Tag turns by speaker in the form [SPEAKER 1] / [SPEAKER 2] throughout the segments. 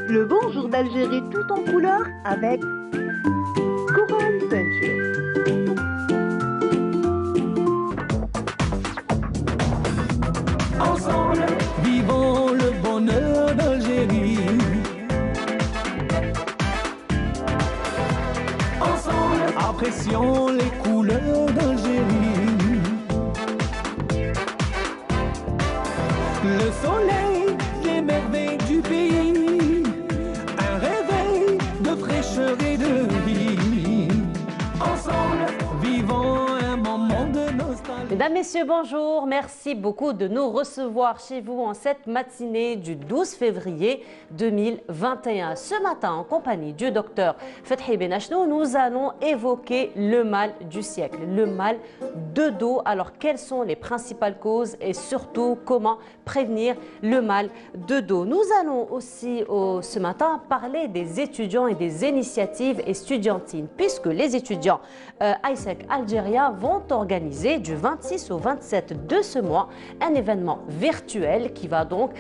[SPEAKER 1] Le bonjour d'Algérie tout en couleur avec Coral Peinture.
[SPEAKER 2] Ensemble, vivons le bonheur d'Algérie. Ensemble, apprécions les couleurs d'Algérie. Le soleil, les merveilles du pays, un réveil de fraîcheur et de vie. Ensemble, vivons un moment de nostalgie.
[SPEAKER 3] Mesdames, Messieurs, bonjour. Merci beaucoup de nous recevoir chez vous en cette matinée du 12 février 2021. Ce matin, en compagnie du docteur Fethi Benachnou, nous allons évoquer le mal du siècle, le mal de dos. Alors, quelles sont les principales causes et surtout, comment prévenir le mal de dos? Nous allons aussi, ce matin, parler des étudiants et des initiatives estudiantines, puisque les étudiants ISEC Algéria vont organiser du 26 au 27 de ce mois un événement virtuel qui va donc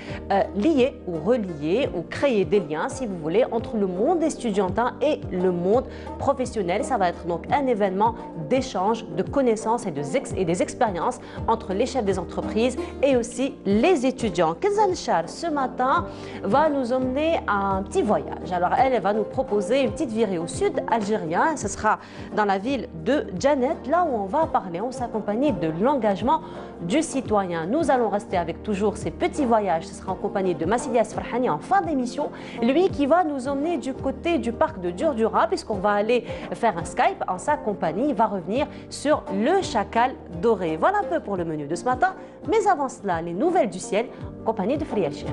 [SPEAKER 3] lier ou relier ou créer des liens, si vous voulez, entre le monde estudiantin et le monde professionnel. Ça va être donc un événement d'échange, de connaissances et des expériences entre les chefs des entreprises et aussi les étudiants. Kenza Nchar, ce matin, va nous emmener à un petit voyage. Alors, elle va nous proposer une petite virée au sud algérien. Ce sera dans la ville de Janet, là où on va parler, on s'accompagne de l'engagement du citoyen. Nous allons rester avec toujours ces petits voyages. Ce sera en compagnie de Massilias Farhani en fin d'émission, lui qui va nous emmener du côté du parc de Durdura, puisqu'on va aller faire un Skype en sa compagnie. Il va revenir sur le chacal doré. Voilà un peu pour le menu de ce matin. Mais avant cela, les nouvelles du ciel en compagnie de Friel Cheikh.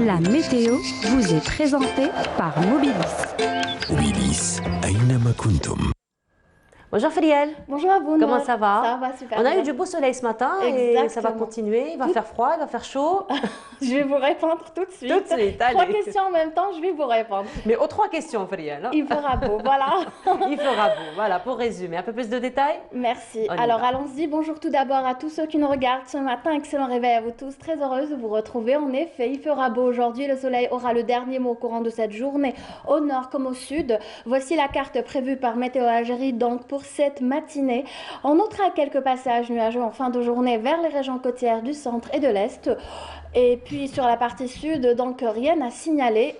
[SPEAKER 4] La météo vous est présentée par Mobilis.
[SPEAKER 5] Mobilis, أينما كنتم.
[SPEAKER 3] Bonjour Friel.
[SPEAKER 6] Bonjour Abouna.
[SPEAKER 3] Comment ça va?
[SPEAKER 6] Ça va super.
[SPEAKER 3] On a
[SPEAKER 6] bien.
[SPEAKER 3] eu du beau soleil ce matin.
[SPEAKER 6] Exactement.
[SPEAKER 3] Et ça va continuer. Il va faire froid, il va faire chaud.
[SPEAKER 6] Je vais vous répondre tout de suite.
[SPEAKER 3] Tout de suite, allez.
[SPEAKER 6] 3 questions en même temps, je vais vous répondre.
[SPEAKER 3] Mais aux 3 questions, Friel. Hein.
[SPEAKER 6] Il fera beau, voilà.
[SPEAKER 3] Il fera beau. Voilà, pour résumer. Un peu plus de détails?
[SPEAKER 6] Merci.
[SPEAKER 3] On y
[SPEAKER 6] Alors
[SPEAKER 3] va.
[SPEAKER 6] allons-y. Bonjour tout d'abord à tous ceux qui nous regardent ce matin. Excellent réveil à vous tous. Très heureuse de vous retrouver. En effet, il fera beau aujourd'hui. Le soleil aura le dernier mot au courant de cette journée, au nord comme au sud. Voici la carte prévue par Météo Algérie donc pour cette matinée. On notera quelques passages nuageux en fin de journée vers les régions côtières du centre et de l'est. Et puis sur la partie sud, donc rien à signaler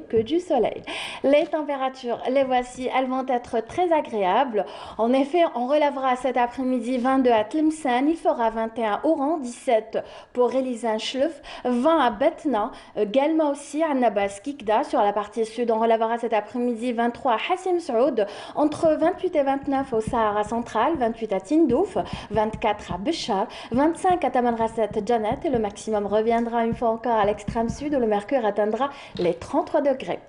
[SPEAKER 6] que du soleil. Les températures, les voici, elles vont être très agréables. En effet, on relèvera cet après-midi 22 à Tlemcen, il fera 21 à Oran, 17 pour Elizan Chlef, 20 à Betna, également aussi à Nabas Kikda. Sur la partie sud, on relèvera cet après-midi 23 à Hassim Saoud, entre 28 et 29 au Sahara central, 28 à Tindouf, 24 à Béchar, 25 à Tamanrasset Janet et le maximum reviendra une fois encore à l'extrême sud où le mercure atteindra les 33 degrés.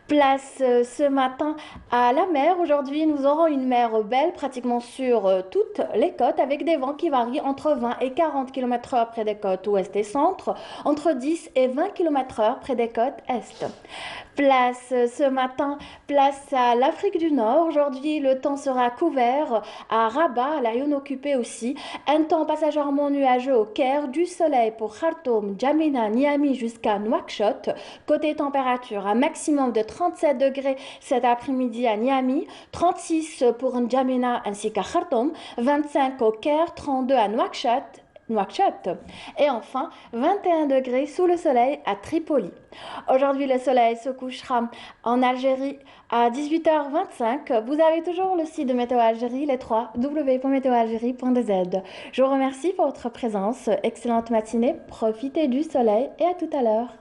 [SPEAKER 6] Place ce matin à la mer. Aujourd'hui, nous aurons une mer belle pratiquement sur toutes les côtes avec des vents qui varient entre 20 et 40 km/h près des côtes ouest et centre, entre 10 et 20 km/h près des côtes est. Place ce matin, place à l'Afrique du Nord. Aujourd'hui, le temps sera couvert à Rabat, à l'Aïoun occupé aussi. Un temps passagèrement nuageux au Caire, du soleil pour Khartoum, Djamena, Niamey jusqu'à Nouakchott. Côté température, un maximum de 37 degrés cet après-midi à Niamey, 36 pour N'Djamena ainsi qu'à Khartoum, 25 au Caire, 32 à Nouakchott. Et enfin 21 degrés sous le soleil à Tripoli. Aujourd'hui, le soleil se couchera en Algérie à 18h25. Vous avez toujours le site de Météo Algérie, les 3 www.météoalgérie.dz. Je vous remercie pour votre présence. Excellente matinée, profitez du soleil et à tout à l'heure.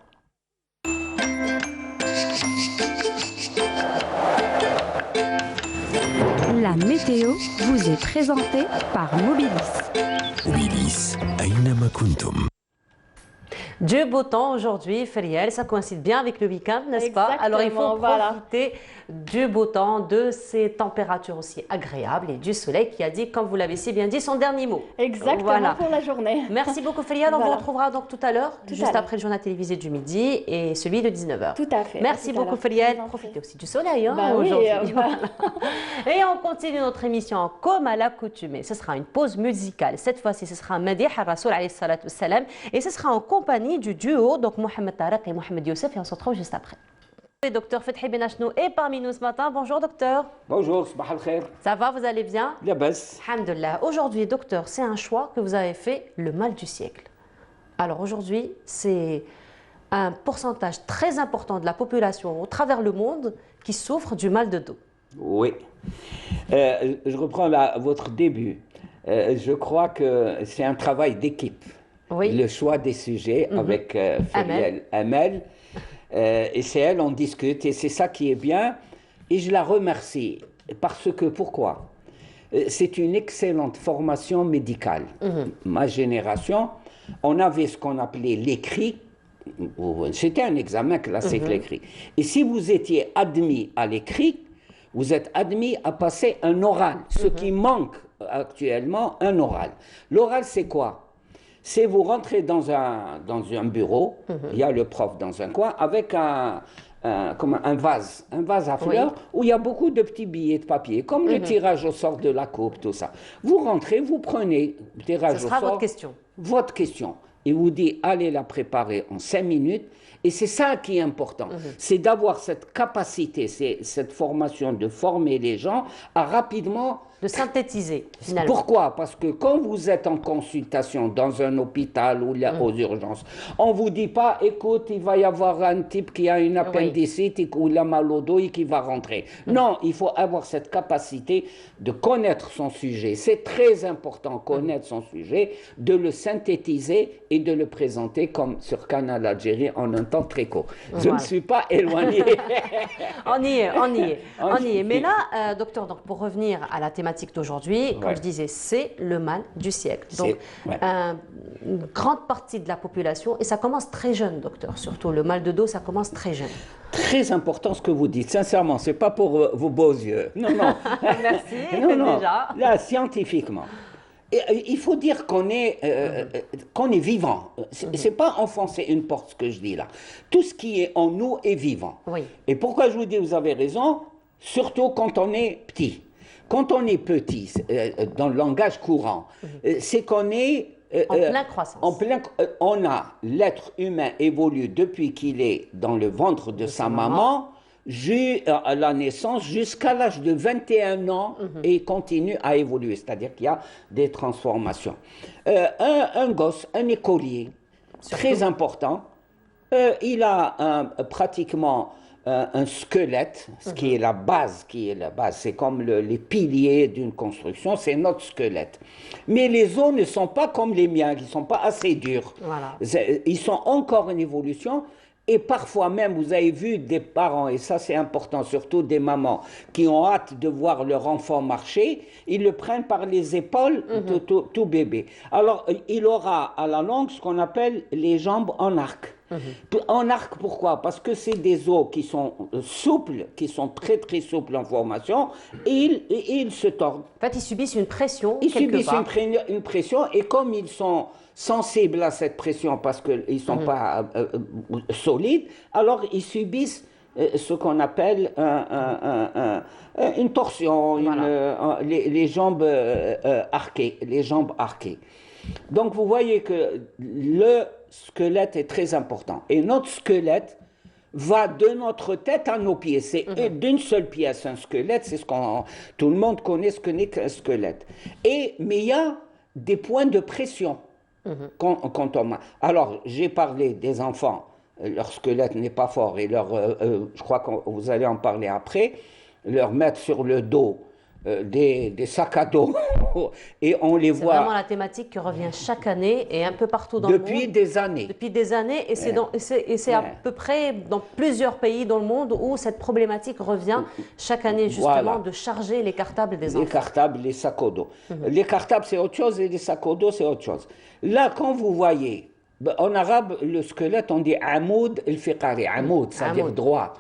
[SPEAKER 4] La météo vous est présentée par Mobilis.
[SPEAKER 5] Mobilis, أينما كنتم.
[SPEAKER 3] Dieu beau temps aujourd'hui, fériel, ça coïncide bien avec le week-end, n'est-ce pas? Alors il faut profiter du beau temps, de ces températures aussi agréables et du soleil qui a dit, comme vous l'avez si bien dit, son dernier mot.
[SPEAKER 6] Exactement, pour la journée.
[SPEAKER 3] Merci beaucoup Ferial, on vous retrouvera donc tout à l'heure, juste après le journal télévisé du midi et celui de 19h.
[SPEAKER 6] Tout à fait.
[SPEAKER 3] Merci beaucoup Ferial, profitez aussi du soleil aujourd'hui. Et on continue notre émission comme à l'accoutumée. Ce sera une pause musicale. Cette fois-ci, ce sera Madih al-Rasoul alayhi salatu wassalam et ce sera en compagnie du duo, donc Mohamed Tarek et Mohamed Youssef, et on se retrouve juste après. Le docteur Fethi Benachnou est parmi nous ce matin. Bonjour docteur.
[SPEAKER 7] Bonjour, sabah al-khair.
[SPEAKER 3] Ça va, vous allez bien?
[SPEAKER 7] Labas.
[SPEAKER 3] Alhamdulillah. Aujourd'hui, docteur, c'est un choix que vous avez fait, le mal du siècle. Alors aujourd'hui, c'est un pourcentage très important de la population au travers le monde qui souffre du mal de dos.
[SPEAKER 7] Oui. Je reprends votre début. Je crois que c'est un travail d'équipe.
[SPEAKER 3] Oui.
[SPEAKER 7] Le choix des sujets avec Feriel Amel. Et c'est elle, on discute, et c'est ça qui est bien. Et je la remercie, parce que, pourquoi? C'est une excellente formation médicale. Ma génération, on avait ce qu'on appelait l'écrit. C'était un examen classique, l'écrit. Et si vous étiez admis à l'écrit, vous êtes admis à passer un oral. Ce qui manque actuellement, un oral. L'oral, c'est quoi? C'est vous rentrez dans un bureau, il y a le prof dans un coin, avec un vase à fleurs, où il y a beaucoup de petits billets de papier, comme le tirage au sort de la coupe, tout ça. Vous rentrez, vous prenez le tirage au sort. Ce sera
[SPEAKER 3] votre question.
[SPEAKER 7] Votre question. Il vous dit, allez la préparer en 5 minutes. Et c'est ça qui est important, c'est d'avoir cette capacité, cette formation de former les gens à rapidement...
[SPEAKER 3] De synthétiser, finalement.
[SPEAKER 7] Pourquoi? Parce que quand vous êtes en consultation dans un hôpital ou aux urgences, on ne vous dit pas, écoute, il va y avoir un type qui a une appendicite ou il a mal au dos et qui va rentrer. Non, il faut avoir cette capacité de connaître son sujet. C'est très important, connaître son sujet, de le synthétiser et de le présenter comme sur Canal Algérie en un temps très court. Je ne suis pas éloigné.
[SPEAKER 3] On y est. Mais là, docteur, donc pour revenir à la thématique d'aujourd'hui, comme je disais, c'est le mal du siècle. Donc, une grande partie de la population, et ça commence très jeune, docteur, surtout le mal de dos, ça commence très jeune.
[SPEAKER 7] Très important ce que vous dites, sincèrement, c'est pas pour vos beaux yeux. Non, non.
[SPEAKER 3] Merci,
[SPEAKER 7] non,
[SPEAKER 3] déjà.
[SPEAKER 7] Là, scientifiquement. Et, il faut dire qu'on est vivant. C'est pas enfoncer une porte, ce que je dis là. Tout ce qui est en nous est vivant.
[SPEAKER 3] Oui.
[SPEAKER 7] Et pourquoi je vous dis, vous avez raison, surtout quand on est petit. Quand on est petit, dans le langage courant, c'est qu'on est...
[SPEAKER 3] en pleine croissance.
[SPEAKER 7] On a, l'être humain évolue depuis qu'il est dans le ventre de sa maman, à la naissance, jusqu'à l'âge de 21 ans, et continue à évoluer. C'est-à-dire qu'il y a des transformations. Un gosse, un écolier, très important, il a pratiquement... un squelette, ce qui est la base, c'est comme les piliers d'une construction, c'est notre squelette. Mais les os ne sont pas comme les miens, qui ne sont pas assez durs.
[SPEAKER 3] Voilà.
[SPEAKER 7] Ils sont encore en évolution. Et parfois même, vous avez vu des parents, et ça c'est important, surtout des mamans, qui ont hâte de voir leur enfant marcher, ils le prennent par les épaules, tout bébé. Alors, il aura à la longue ce qu'on appelle les jambes en arc. En arc, pourquoi? Parce que c'est des os qui sont souples, qui sont très très souples en formation, et ils se tordent.
[SPEAKER 3] En fait, ils subissent une pression.
[SPEAKER 7] Ils subissent une pression, et comme ils sont sensibles à cette pression parce qu'ils ne sont pas solides, alors ils subissent ce qu'on appelle une torsion, les jambes arquées, Donc vous voyez que le squelette est très important. Et notre squelette va de notre tête à nos pieds. C'est d'une seule pièce, un squelette, c'est tout le monde connaît ce que n'est qu'un squelette. Mais il y a des points de pression. Quand on... Alors, j'ai parlé des enfants, leur squelette n'est pas fort, et je crois que vous allez en parler après, leur mettre sur le dos des sacs à dos, et on les voit...
[SPEAKER 3] C'est vraiment la thématique qui revient chaque année, et un peu partout dans le monde.
[SPEAKER 7] Depuis des années.
[SPEAKER 3] Depuis des années, et c'est à peu près dans plusieurs pays dans le monde où cette problématique revient chaque année, justement, de charger les cartables des enfants.
[SPEAKER 7] Les cartables, les sacs à dos. Les cartables, c'est autre chose, et les sacs à dos, c'est autre chose. Là, quand vous voyez En arabe, le squelette, on dit amoud el-fiqari, amoud, ça veut dire
[SPEAKER 3] Amoud.
[SPEAKER 7] droit.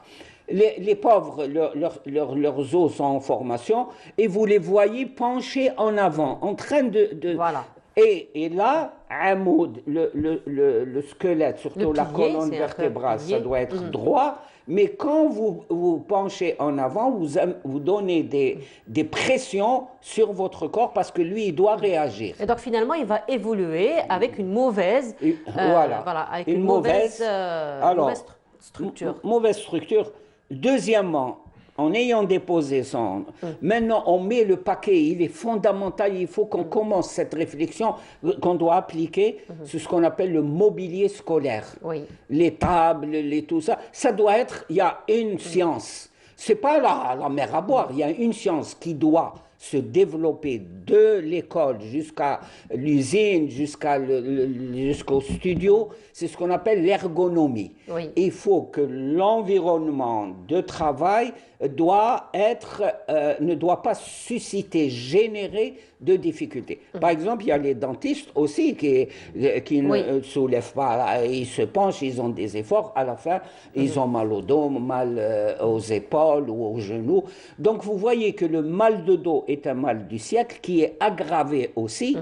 [SPEAKER 7] Les pauvres, leurs os sont en formation et vous les voyez penchés en avant, en train de.
[SPEAKER 3] Voilà.
[SPEAKER 7] Et là, amoud, le squelette, surtout la
[SPEAKER 3] pilier,
[SPEAKER 7] colonne
[SPEAKER 3] c'est un
[SPEAKER 7] vertébrale,
[SPEAKER 3] pilier.
[SPEAKER 7] ça doit être droit. Mais quand vous penchez en avant, vous donnez des pressions sur votre corps parce que lui, il doit réagir.
[SPEAKER 3] Et donc finalement, il va évoluer avec une mauvaise,
[SPEAKER 7] Et voilà.
[SPEAKER 3] avec
[SPEAKER 7] Une
[SPEAKER 3] une mauvaise,
[SPEAKER 7] alors,
[SPEAKER 3] mauvaise structure.
[SPEAKER 7] Mauvaise structure. Deuxièmement, en ayant déposé son... Maintenant, on met le paquet, il est fondamental, il faut qu'on commence cette réflexion qu'on doit appliquer sur ce qu'on appelle le mobilier scolaire.
[SPEAKER 3] Oui.
[SPEAKER 7] Les tables, tout ça, ça doit être, il y a une science. C'est pas la mer à boire, il y a une science qui doit se développer de l'école jusqu'à l'usine, jusqu'au studio, c'est ce qu'on appelle l'ergonomie.
[SPEAKER 3] Oui.
[SPEAKER 7] Il faut que l'environnement de travail ne doit pas susciter, générer de difficultés. Par exemple, il y a les dentistes aussi qui ne soulèvent pas, là, ils se penchent, ils ont des efforts, à la fin, ils ont mal au dos, mal aux épaules ou aux genoux. Donc, vous voyez que le mal de dos est un mal du siècle qui est aggravé aussi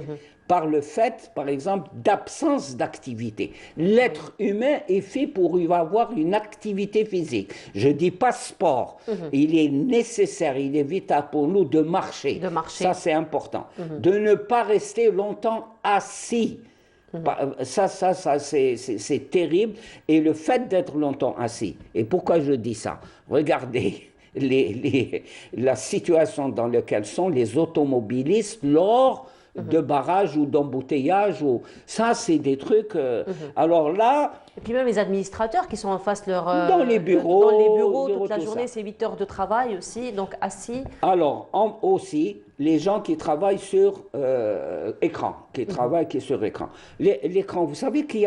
[SPEAKER 7] par le fait, par exemple, d'absence d'activité. L'être humain est fait pour avoir une activité physique. Je ne dis pas sport. Il est nécessaire, il est vital pour nous de marcher.
[SPEAKER 3] De marcher.
[SPEAKER 7] Ça, c'est important. De ne pas rester longtemps assis. Ça c'est terrible. Et le fait d'être longtemps assis, et pourquoi je dis ça? Regardez la situation dans laquelle sont les automobilistes lors de barrages ou d'embouteillages. Ça, c'est des trucs... Alors là...
[SPEAKER 3] Et puis même les administrateurs qui sont en face
[SPEAKER 7] dans les bureaux,
[SPEAKER 3] toute la
[SPEAKER 7] tout
[SPEAKER 3] journée,
[SPEAKER 7] ça.
[SPEAKER 3] c'est 8 heures de travail aussi, donc assis.
[SPEAKER 7] Alors, aussi, les gens qui travaillent sur écran, qui est sur écran. L'écran, vous savez qu'il y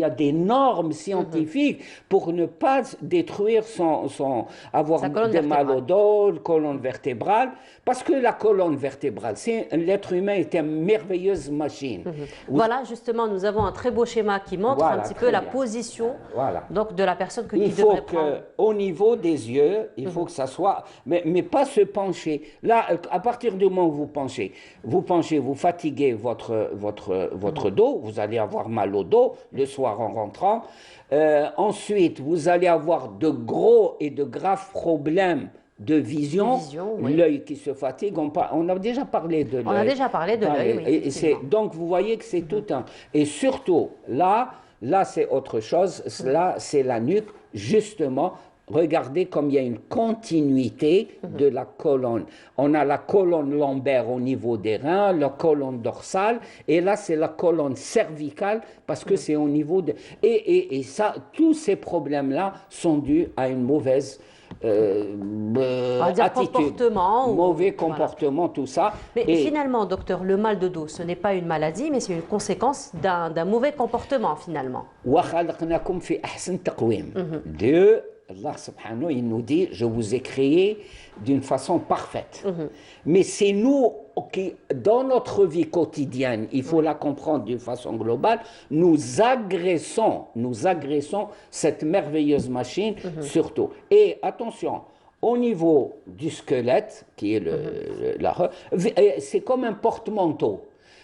[SPEAKER 7] a des normes scientifiques pour ne pas détruire avoir
[SPEAKER 3] Sa colonne
[SPEAKER 7] des mal au
[SPEAKER 3] vertébrale.
[SPEAKER 7] dos, colonne vertébrale, parce que la colonne vertébrale, l'être humain est une merveilleuse machine.
[SPEAKER 3] Voilà, justement, nous avons un très beau schéma qui montre
[SPEAKER 7] Voilà,
[SPEAKER 3] un petit
[SPEAKER 7] très
[SPEAKER 3] peu la
[SPEAKER 7] bien.
[SPEAKER 3] position
[SPEAKER 7] Voilà.
[SPEAKER 3] donc, de la personne qui
[SPEAKER 7] Il faut
[SPEAKER 3] devrait prendre.
[SPEAKER 7] qu'au niveau des yeux, il faut que ça soit, mais pas se pencher. Là, à partir du moment où vous penchez, vous fatiguez votre dos, vous allez avoir mal au dos le soir en rentrant. Ensuite, vous allez avoir de gros et de graves problèmes de vision,
[SPEAKER 3] oui.
[SPEAKER 7] l'œil qui se fatigue. On a déjà parlé de l'œil.
[SPEAKER 3] On a déjà parlé de l'œil, oui, effectivement.
[SPEAKER 7] Donc, vous voyez que c'est tout un... Et surtout, là c'est autre chose. Là, c'est la nuque, justement. Regardez comme il y a une continuité de la colonne. On a la colonne lombaire au niveau des reins, la colonne dorsale, et là, c'est la colonne cervicale, parce que c'est au niveau de... Et ça, tous ces problèmes-là sont dus à une mauvaise...
[SPEAKER 3] On va dire
[SPEAKER 7] attitude,
[SPEAKER 3] comportement.
[SPEAKER 7] mauvais comportement, tout ça.
[SPEAKER 3] Mais finalement, docteur, le mal de dos, ce n'est pas une maladie, mais c'est une conséquence d'un mauvais comportement, finalement.
[SPEAKER 7] وَخَلَقْنَاكُمْ فِي أَحْسَنِ تَقْوِيمٍ. Dieu, Allah subhanahu, il nous dit, je vous ai créé d'une façon parfaite. Mais c'est nous qui, dans notre vie quotidienne, il faut la comprendre d'une façon globale, nous agressons cette merveilleuse machine, surtout. Et attention, au niveau du squelette, qui est c'est comme un porte-manteau.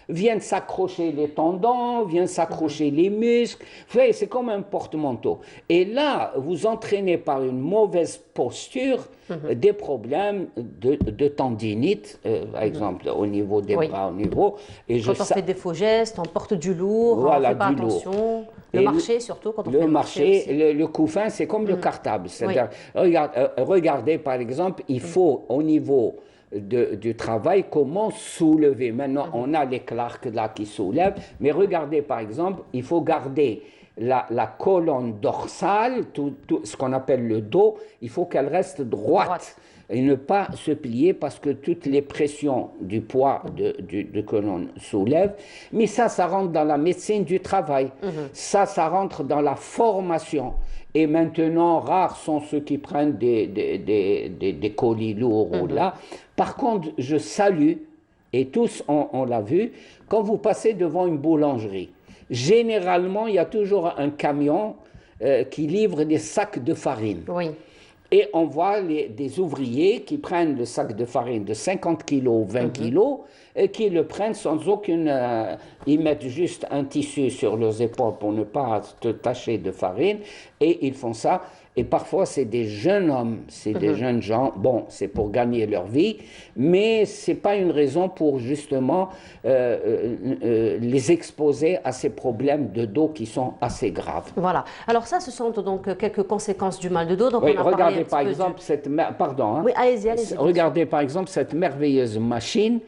[SPEAKER 7] Viennent s'accrocher les tendons, viennent s'accrocher les muscles. Vous voyez, c'est comme un porte-manteau. Et là, vous entraînez par une mauvaise posture des problèmes de tendinite, par exemple, au niveau des bras, au niveau... Et
[SPEAKER 3] quand on fait des faux gestes, on porte du lourd,
[SPEAKER 7] voilà,
[SPEAKER 3] on ne fait pas
[SPEAKER 7] du lourd.
[SPEAKER 3] attention. Le marché, surtout, quand on fait
[SPEAKER 7] le
[SPEAKER 3] le marché aussi.
[SPEAKER 7] Le couffin, c'est comme le cartable. C'est-à-dire, regardez, par exemple, il faut, au niveau du travail, comment soulever. Maintenant, on a les Clark là qui soulèvent, mais regardez, par exemple, il faut garder la colonne dorsale, tout ce qu'on appelle le dos, il faut qu'elle reste droite. Et ne pas se plier parce que toutes les pressions du poids de colonne soulèvent. Mais ça rentre dans la médecine du travail. Ça rentre dans la formation. Et maintenant, rares sont ceux qui prennent des colis lourds ou là. Par contre, je salue, et tous on l'a vu, quand vous passez devant une boulangerie, généralement, il y a toujours un camion qui livre des sacs de farine.
[SPEAKER 3] Oui.
[SPEAKER 7] Et on voit des ouvriers qui prennent le sac de farine de 50 kilos ou 20 kilos et qui le prennent sans aucune... ils mettent juste un tissu sur leurs épaules pour ne pas te tacher de farine et ils font ça. Et parfois, c'est des jeunes hommes, c'est des jeunes gens. Bon, c'est pour gagner leur vie, mais ce n'est pas une raison pour justement les exposer à ces problèmes de dos qui sont assez graves.
[SPEAKER 3] Voilà. Alors ça, ce sont donc quelques conséquences du mal de dos. Donc
[SPEAKER 7] Oui,
[SPEAKER 3] on a parlé
[SPEAKER 7] regardez
[SPEAKER 3] un
[SPEAKER 7] par
[SPEAKER 3] petit peu
[SPEAKER 7] exemple cette... Pardon. Hein.
[SPEAKER 3] Oui, allez-y.
[SPEAKER 7] Regardez par exemple cette merveilleuse machine.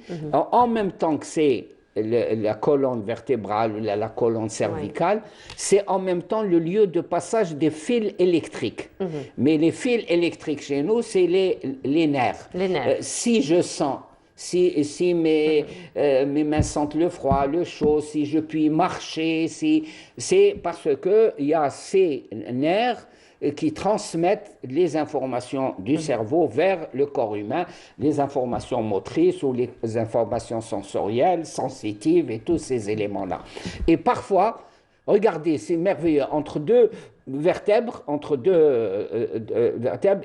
[SPEAKER 7] En même temps que c'est la colonne vertébrale ou la colonne cervicale, c'est en même temps le lieu de passage des fils électriques. Mais les fils électriques chez nous, c'est les nerfs.
[SPEAKER 3] Les nerfs.
[SPEAKER 7] Si je sens, si mes mains sentent le froid, le chaud, si je puis marcher, c'est parce qu'il y a ces nerfs qui transmettent les informations du cerveau vers le corps humain, les informations motrices ou les informations sensorielles, sensitives et tous ces éléments-là. Et parfois, regardez, c'est merveilleux, entre deux vertèbres,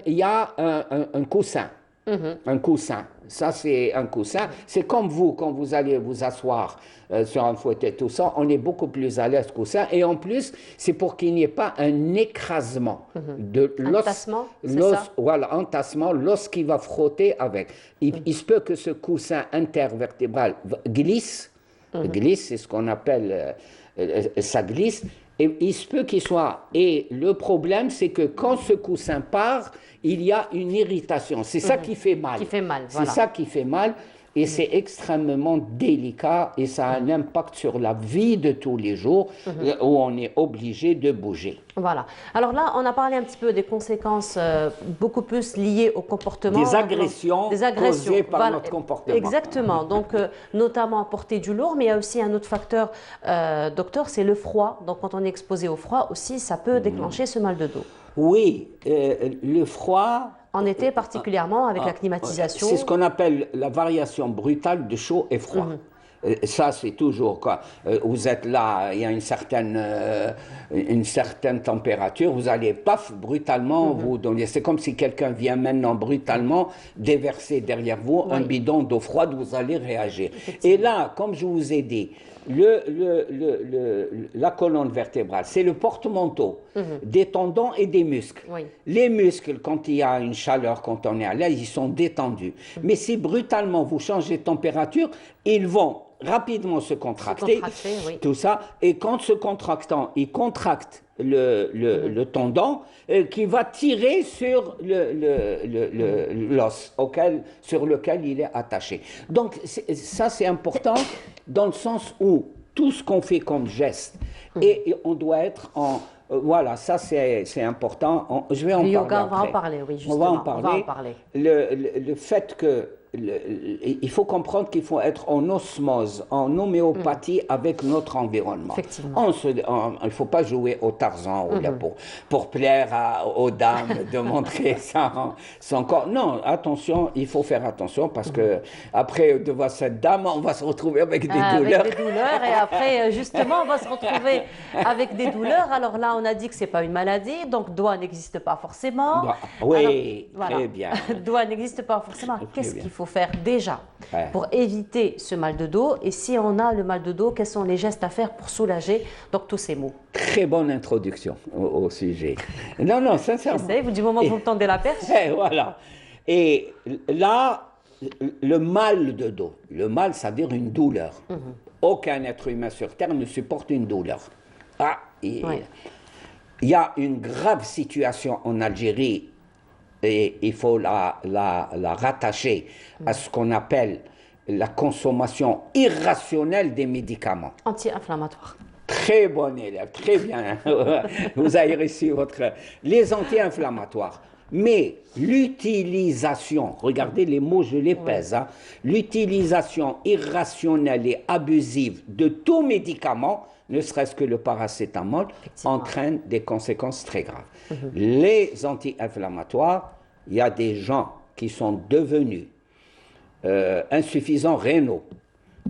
[SPEAKER 7] il y a un coussin. Un coussin. Ça, c'est un coussin. C'est comme vous, quand vous allez vous asseoir sur un fauteuil, tout ça, on est beaucoup plus à l'aise coussin. Et en plus, c'est pour qu'il n'y ait pas un écrasement de l'os.
[SPEAKER 3] Entassement, c'est ça?
[SPEAKER 7] Voilà, entassement, l'os qui va frotter avec. Il se peut que ce coussin intervertébral glisse. Glisse, c'est ce qu'on appelle, ça glisse. Et il se peut qu'il soit. Et le problème, c'est que quand ce coussin part, il y a une irritation. C'est ça qui fait mal.
[SPEAKER 3] Qui fait mal,
[SPEAKER 7] C'est
[SPEAKER 3] voilà.
[SPEAKER 7] ça qui fait mal. Et c'est extrêmement délicat et ça a un impact sur la vie de tous les jours où on est obligé de bouger.
[SPEAKER 3] Voilà. Alors là, on a parlé un petit peu des conséquences beaucoup plus liées au comportement.
[SPEAKER 7] Des agressions causées par
[SPEAKER 3] Voilà.
[SPEAKER 7] notre comportement.
[SPEAKER 3] Exactement. Donc, notamment porter du lourd, mais il y a aussi un autre facteur, docteur, c'est le froid. Donc, quand on est exposé au froid aussi, ça peut déclencher ce mal de dos.
[SPEAKER 7] Oui, le froid...
[SPEAKER 3] En été particulièrement, avec la climatisation.
[SPEAKER 7] C'est ce qu'on appelle la variation brutale de chaud et froid. Ça, c'est toujours quoi. Vous êtes là, il y a une certaine température, vous allez, paf, brutalement, vous donner. C'est comme si quelqu'un vient maintenant brutalement déverser derrière vous un bidon d'eau froide, vous allez réagir. Et là, comme je vous ai dit, la colonne vertébrale, c'est le porte-manteau des tendons et des muscles.
[SPEAKER 3] Oui.
[SPEAKER 7] Les muscles, quand il y a une chaleur, quand on est à l'aise, ils sont détendus. Mais si brutalement vous changez de température, ils vont rapidement se contracter, tout ça. Et quand se contractant, ils contractent le tendon qui va tirer sur l'os sur lequel il est attaché. Donc ça c'est important dans le sens où tout ce qu'on fait comme geste, et on doit être en... voilà, ça c'est important. Je vais en parler
[SPEAKER 3] yoga,
[SPEAKER 7] après.
[SPEAKER 3] on va en parler, oui, justement.
[SPEAKER 7] On va en parler. Le fait que il faut comprendre qu'il faut être en osmose, en homéopathie avec notre environnement.
[SPEAKER 3] Effectivement.
[SPEAKER 7] Il ne faut pas jouer au Tarzan pour plaire aux dames, de montrer son corps. Non, attention, il faut faire attention parce que après, devant cette dame, on va se retrouver avec des douleurs.
[SPEAKER 3] Avec des douleurs et après, justement, on va se retrouver avec des douleurs. Alors là, on a dit que ce n'est pas une maladie, donc doigt n'existe pas forcément.
[SPEAKER 7] Oui,
[SPEAKER 3] alors,
[SPEAKER 7] très bien.
[SPEAKER 3] Doigt n'existe pas forcément. Qu'est-ce qu'il faut faire déjà pour éviter ce mal de dos? Et si on a le mal de dos, quels sont les gestes à faire pour soulager donc tous ces maux?
[SPEAKER 7] Très bonne introduction au sujet. Non, sincèrement.
[SPEAKER 3] J'essaie, du moment que vous me tendez la perche.
[SPEAKER 7] Voilà. Et là, le mal de dos. Le mal, ça veut dire une douleur. Aucun être humain sur Terre ne supporte une douleur. Il y a une grave situation en Algérie et il faut la rattacher à ce qu'on appelle la consommation irrationnelle des médicaments.
[SPEAKER 3] Anti-inflammatoires.
[SPEAKER 7] Très bon élève, très bien. Vous avez reçu les anti-inflammatoires. Mais l'utilisation, regardez les mots, je les pèse, l'utilisation irrationnelle et abusive de tout médicament, ne serait-ce que le paracétamol, entraîne des conséquences très graves. Les anti-inflammatoires, il y a des gens qui sont devenus insuffisants rénaux,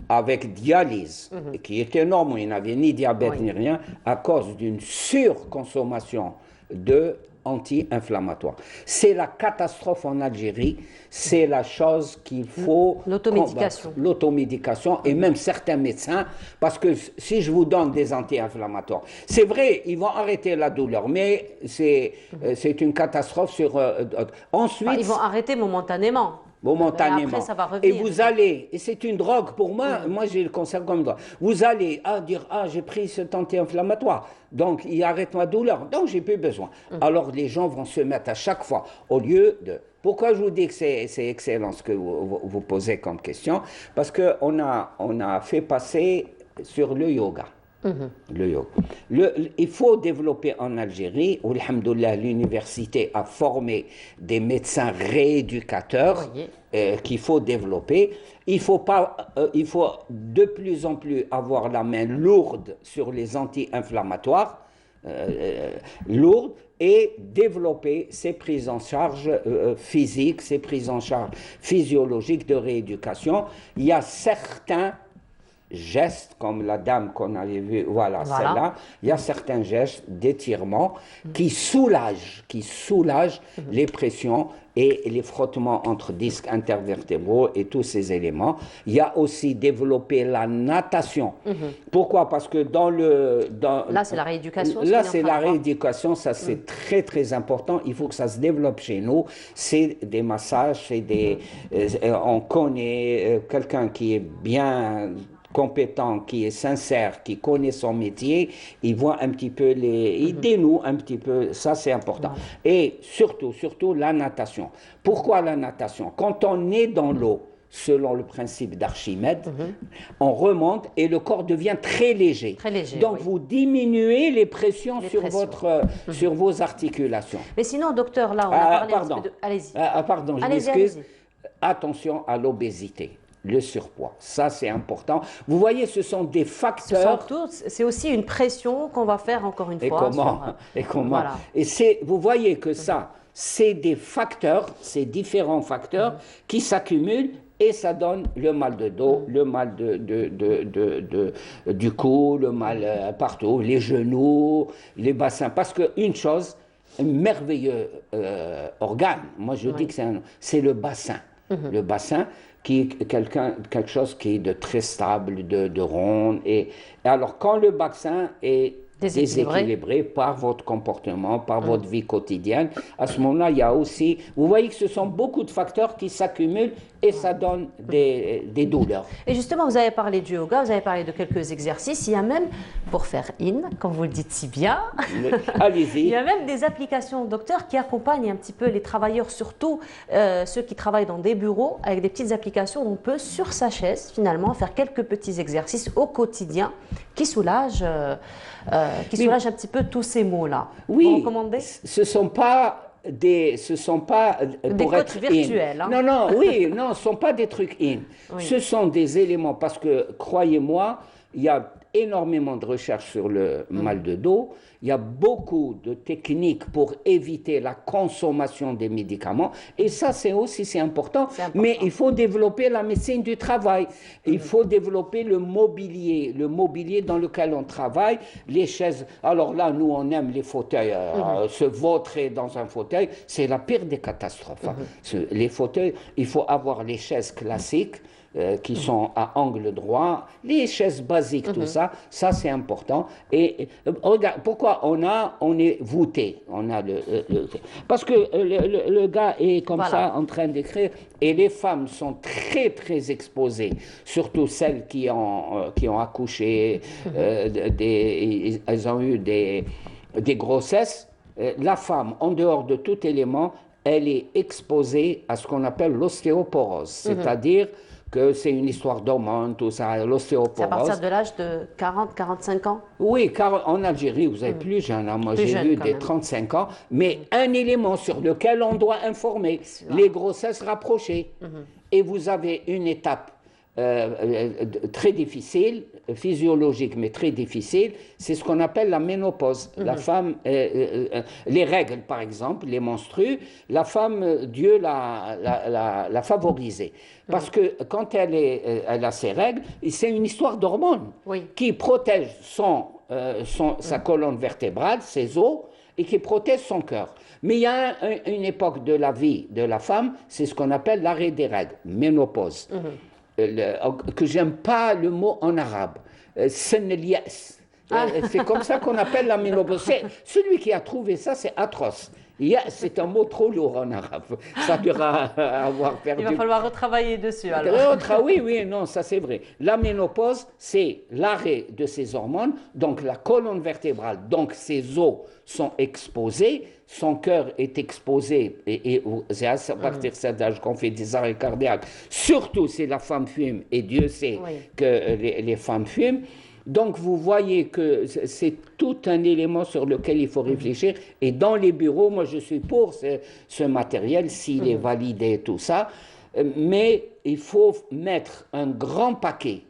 [SPEAKER 7] avec dialyse, qui est énorme, il n'avait ni diabète ni rien, à cause d'une surconsommation de anti-inflammatoires. C'est la catastrophe en Algérie, c'est la chose qu'il faut
[SPEAKER 3] l'automédication.
[SPEAKER 7] L'automédication et même certains médecins, parce que si je vous donne des anti-inflammatoires, c'est vrai, ils vont arrêter la douleur, mais c'est une catastrophe sur... ensuite,
[SPEAKER 3] Ils vont arrêter momentanément.
[SPEAKER 7] Momentanément.
[SPEAKER 3] Après, ça va
[SPEAKER 7] Et
[SPEAKER 3] revenir.
[SPEAKER 7] vous allez, et c'est une drogue pour moi, moi j'ai le cancer comme drogue. Vous allez dire, j'ai pris cet anti-inflammatoire, donc il arrête ma douleur, donc j'ai plus besoin. Alors les gens vont se mettre à chaque fois, au lieu de... Pourquoi je vous dis que c'est excellent ce que vous posez comme question? Parce qu'on a fait passer sur le yoga. Le yoga. Il faut développer en Algérie, où, alhamdoulilah, l'université a formé des médecins rééducateurs qu'il faut développer. Il faut de plus en plus avoir la main lourde sur les anti-inflammatoires, lourde, et développer ces prises en charge physiques, ces prises en charge physiologiques de rééducation. Il y a certains gestes, comme la dame qu'on avait vue, voilà. Celle-là, il y a certains gestes d'étirement qui soulagent les pressions et les frottements entre disques intervertébraux et tous ces éléments. Il y a aussi développé la natation. Pourquoi? Parce que là,
[SPEAKER 3] c'est la rééducation.
[SPEAKER 7] Là, c'est la rééducation, ça c'est très très important. Il faut que ça se développe chez nous. C'est des massages, c'est on connaît quelqu'un qui est bien compétent, qui est sincère, qui connaît son métier, il voit un petit peu il dénoue un petit peu, ça c'est important. Et surtout la natation. Pourquoi la natation? Quand on est dans l'eau, selon le principe d'Archimède, on remonte et le corps devient très léger. Donc vous diminuez les pressions sur vos articulations.
[SPEAKER 3] Mais sinon, docteur, là, on a parlé un petit peu de... Allez-y.
[SPEAKER 7] Pardon, je m'excuse. Attention à l'obésité. Le surpoids, ça c'est important. Vous voyez, ce sont des facteurs.
[SPEAKER 3] C'est aussi une pression qu'on va faire encore une fois.
[SPEAKER 7] Et comment
[SPEAKER 3] Voilà.
[SPEAKER 7] Et vous voyez que ça, c'est des facteurs, c'est différents facteurs qui s'accumulent et ça donne le mal de dos, le mal du cou, le mal partout, les genoux, les bassins. Parce qu'une chose, un merveilleux organe, moi je dis que c'est le bassin. Le bassin qui est quelque chose qui est de très stable, de rond. Et alors, quand le bassin est déséquilibré par votre comportement, par votre vie quotidienne, à ce moment-là, il y a aussi... Vous voyez que ce sont beaucoup de facteurs qui s'accumulent et ça donne des douleurs.
[SPEAKER 3] Et justement, vous avez parlé du yoga, vous avez parlé de quelques exercices. Il y a même, pour faire comme vous le dites si bien,
[SPEAKER 7] allez-y.
[SPEAKER 3] Il y a même des applications, docteur, qui accompagnent un petit peu les travailleurs, surtout ceux qui travaillent dans des bureaux, avec des petites applications où on peut, sur sa chaise, finalement, faire quelques petits exercices au quotidien qui soulagent un petit peu tous ces maux-là.
[SPEAKER 7] Oui,
[SPEAKER 3] vous recommandez?
[SPEAKER 7] ce ne sont pas des
[SPEAKER 3] coachs virtuels.
[SPEAKER 7] Non, ce ne sont pas des trucs in. Oui. Ce sont des éléments, parce que, croyez-moi, il y a énormément de recherches sur le mal de dos. Il y a beaucoup de techniques pour éviter la consommation des médicaments. Et ça, c'est important. Mais il faut développer la médecine du travail. Il faut développer le mobilier dans lequel on travaille, les chaises. Alors là, nous, on aime les fauteuils. Se vautrer dans un fauteuil, c'est la pire des catastrophes. Les fauteuils, il faut avoir les chaises classiques, qui sont à angle droit, les chaises basiques, tout ça c'est important. Et regarde, pourquoi on est voûté, parce que le gars est comme ça en train d'écrire, et les femmes sont très très exposées, surtout celles qui ont accouché, elles ont eu des grossesses. La femme, en dehors de tout élément, elle est exposée à ce qu'on appelle l'ostéoporose, c'est-à-dire que c'est une histoire d'hormones, tout ça, l'ostéoporose.
[SPEAKER 3] C'est à partir de l'âge de 40-45 ans?
[SPEAKER 7] Oui, car en Algérie, vous êtes plus jeune. Moi, j'ai vu des 35 ans. Mais un élément sur lequel on doit informer, les grossesses rapprochées. Et vous avez une étape très difficile, physiologique mais très difficile, c'est ce qu'on appelle la ménopause. La femme, les règles par exemple, les menstrues, la femme, Dieu l'a favorisée. Parce que quand elle a ses règles, c'est une histoire d'hormones qui protège sa colonne vertébrale, ses os, et qui protège son cœur. Mais il y a une époque de la vie de la femme, c'est ce qu'on appelle l'arrêt des règles, ménopause. Que j'aime pas le mot en arabe. C'est comme ça qu'on appelle la ménopause. Celui qui a trouvé ça, c'est atroce. C'est un mot trop lourd en arabe. Ça devra avoir perdu.
[SPEAKER 3] Il va falloir retravailler dessus alors.
[SPEAKER 7] Oui, non, ça c'est vrai. La ménopause, c'est l'arrêt de ces hormones, donc la colonne vertébrale, donc ses os sont exposés, son cœur est exposé, et c'est à partir de cet âge qu'on fait des arrêts cardiaques, surtout si la femme fume, et Dieu sait que les femmes fument. Donc, vous voyez que c'est tout un élément sur lequel il faut réfléchir. Et dans les bureaux, moi, je suis pour ce matériel, s'il est validé, tout ça. Mais il faut mettre un grand paquet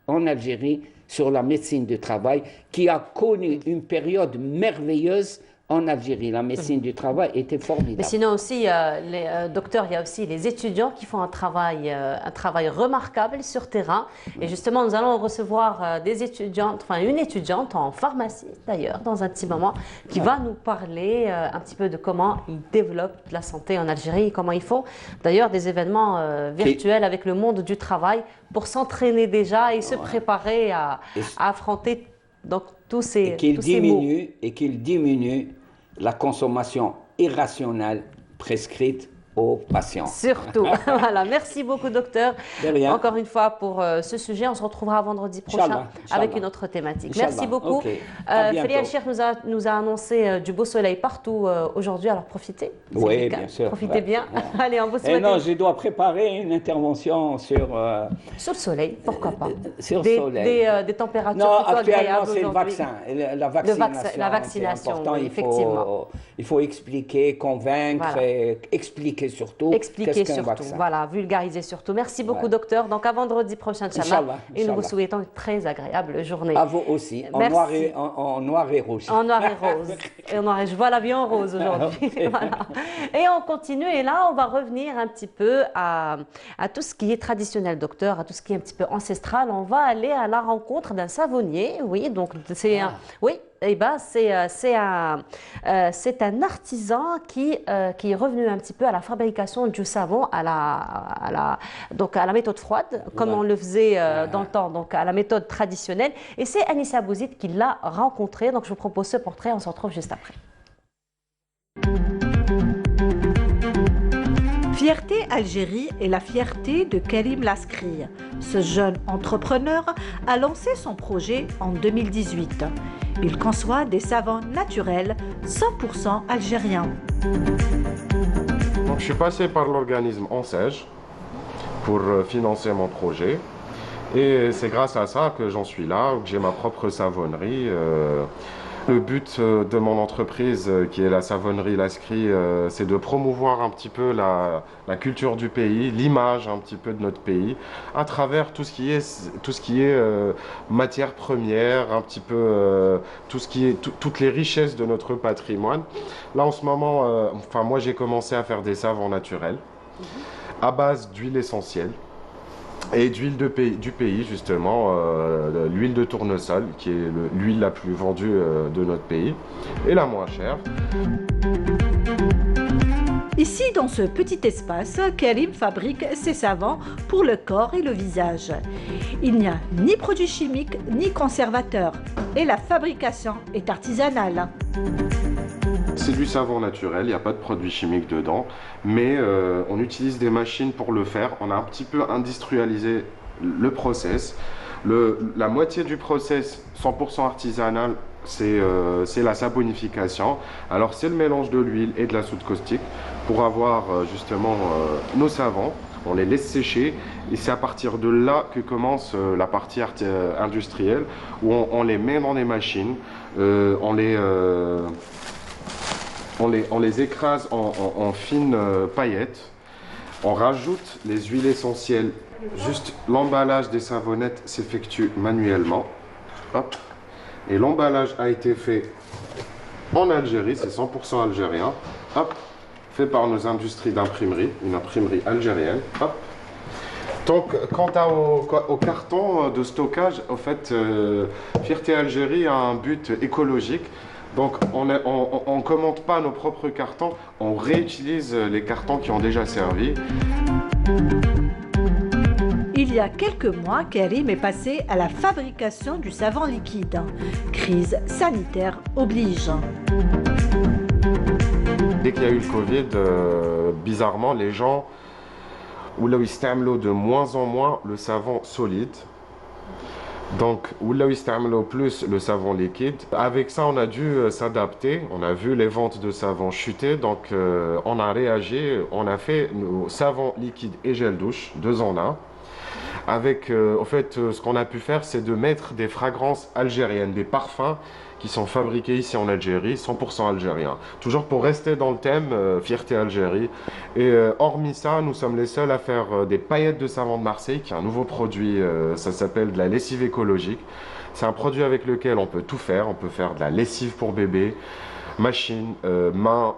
[SPEAKER 7] en Algérie sur la médecine du travail, qui a connu une période merveilleuse en Algérie. La médecine du travail était formidable.
[SPEAKER 3] Mais sinon aussi, docteur, il y a aussi les étudiants qui font un travail remarquable sur terrain. Et justement, nous allons recevoir des étudiantes, enfin une étudiante en pharmacie d'ailleurs, dans un petit moment, qui va nous parler un petit peu de comment ils développent la santé en Algérie, comment ils font d'ailleurs des événements virtuels avec le monde du travail pour s'entraîner déjà et se préparer à affronter donc tous ces maux.
[SPEAKER 7] Et qu'il diminue la consommation irrationnelle prescrite aux patients.
[SPEAKER 3] Surtout. Voilà. Merci beaucoup, docteur.
[SPEAKER 7] De rien.
[SPEAKER 3] Encore une fois pour ce sujet. On se retrouvera vendredi prochain avec une autre thématique. Merci beaucoup. Félia El Cheikh nous a annoncé du beau soleil partout aujourd'hui. Alors profitez.
[SPEAKER 7] Oui, bien sûr.
[SPEAKER 3] Profitez bien. Allez, on vous souhaite.
[SPEAKER 7] Non, je dois préparer une intervention sur le
[SPEAKER 3] soleil, pourquoi pas.
[SPEAKER 7] Sur le soleil.
[SPEAKER 3] Des températures plutôt agréables
[SPEAKER 7] c'est le vaccin. La vaccination. C'est important.
[SPEAKER 3] Effectivement.
[SPEAKER 7] Il faut expliquer, convaincre, expliquer surtout.
[SPEAKER 3] Expliquer surtout, voilà, vulgariser surtout. Merci beaucoup, docteur. Donc, à vendredi prochain, Inch'Allah. Et nous vous souhaitons une très agréable journée.
[SPEAKER 7] À vous aussi, en noir et rouge.
[SPEAKER 3] En noir et rose. Je vois la vie en rose aujourd'hui. Voilà. Et on continue. Et là, on va revenir un petit peu à tout ce qui est traditionnel, docteur, à tout ce qui est un petit peu ancestral. On va aller à la rencontre d'un savonnier. Oui, donc c'est oui. Eh ben, c'est un artisan qui est revenu un petit peu à la fabrication du savon donc à la méthode froide, comme on le faisait dans le temps, donc à la méthode traditionnelle. Et c'est Anissa Bouzid qui l'a rencontré. Donc je vous propose ce portrait, on se retrouve juste après.
[SPEAKER 8] Fierté Algérie est la fierté de Karim Laskri. Ce jeune entrepreneur a lancé son projet en 2018. Il conçoit des savons naturels 100% algériens.
[SPEAKER 9] Donc, je suis passé par l'organisme ONSEJ pour financer mon projet. Et c'est grâce à ça que j'en suis là, que j'ai ma propre savonnerie. Le but de mon entreprise, qui est la savonnerie Laskri, c'est de promouvoir un petit peu la culture du pays, l'image un petit peu de notre pays, à travers tout ce qui est matière première, un petit peu toutes les richesses de notre patrimoine. Là, en ce moment, moi, j'ai commencé à faire des savons naturels à base d'huile essentielle. Et d'huile du pays, justement, l'huile de tournesol, qui est l'huile la plus vendue de notre pays, et la moins chère.
[SPEAKER 8] Ici, dans ce petit espace, Karim fabrique ses savons pour le corps et le visage. Il n'y a ni produits chimiques, ni conservateurs, et la fabrication est artisanale.
[SPEAKER 9] C'est du savon naturel, il n'y a pas de produits chimiques dedans, mais on utilise des machines pour le faire. On a un petit peu industrialisé le process. La moitié du process 100% artisanal, c'est la saponification. Alors c'est le mélange de l'huile et de la soude caustique pour avoir justement nos savons. On les laisse sécher et c'est à partir de là que commence la partie industrielle où on les met dans des machines, on les écrase en fines paillettes. On rajoute les huiles essentielles. Juste l'emballage des savonnettes s'effectue manuellement. Hop. Et l'emballage a été fait en Algérie, c'est 100% algérien. Hop. Fait par nos industries d'imprimerie, une imprimerie algérienne. Hop. Donc, quant au carton de stockage, en fait, Fierté Algérie a un but écologique. Donc, on ne commande pas nos propres cartons, on réutilise les cartons qui ont déjà servi.
[SPEAKER 8] Il y a quelques mois, Karim est passé à la fabrication du savon liquide. Crise sanitaire oblige.
[SPEAKER 9] Dès qu'il y a eu le Covid, bizarrement, les gens ولاو يستعملوا de moins en moins le savon solide. Donc, ولاو يستعملوا plus le savon liquide. Avec ça, on a dû s'adapter. On a vu les ventes de savon chuter. Donc, on a réagi. On a fait nos savons liquides et gel douche, 2 en 1. Avec, en fait, ce qu'on a pu faire, c'est de mettre des fragrances algériennes, des parfums qui sont fabriqués ici en Algérie, 100% algériens. Toujours pour rester dans le thème, Fierté Algérie. Et hormis ça, nous sommes les seuls à faire des paillettes de savon de Marseille, qui est un nouveau produit, ça s'appelle de la lessive écologique. C'est un produit avec lequel on peut tout faire. On peut faire de la lessive pour bébé, machine, main,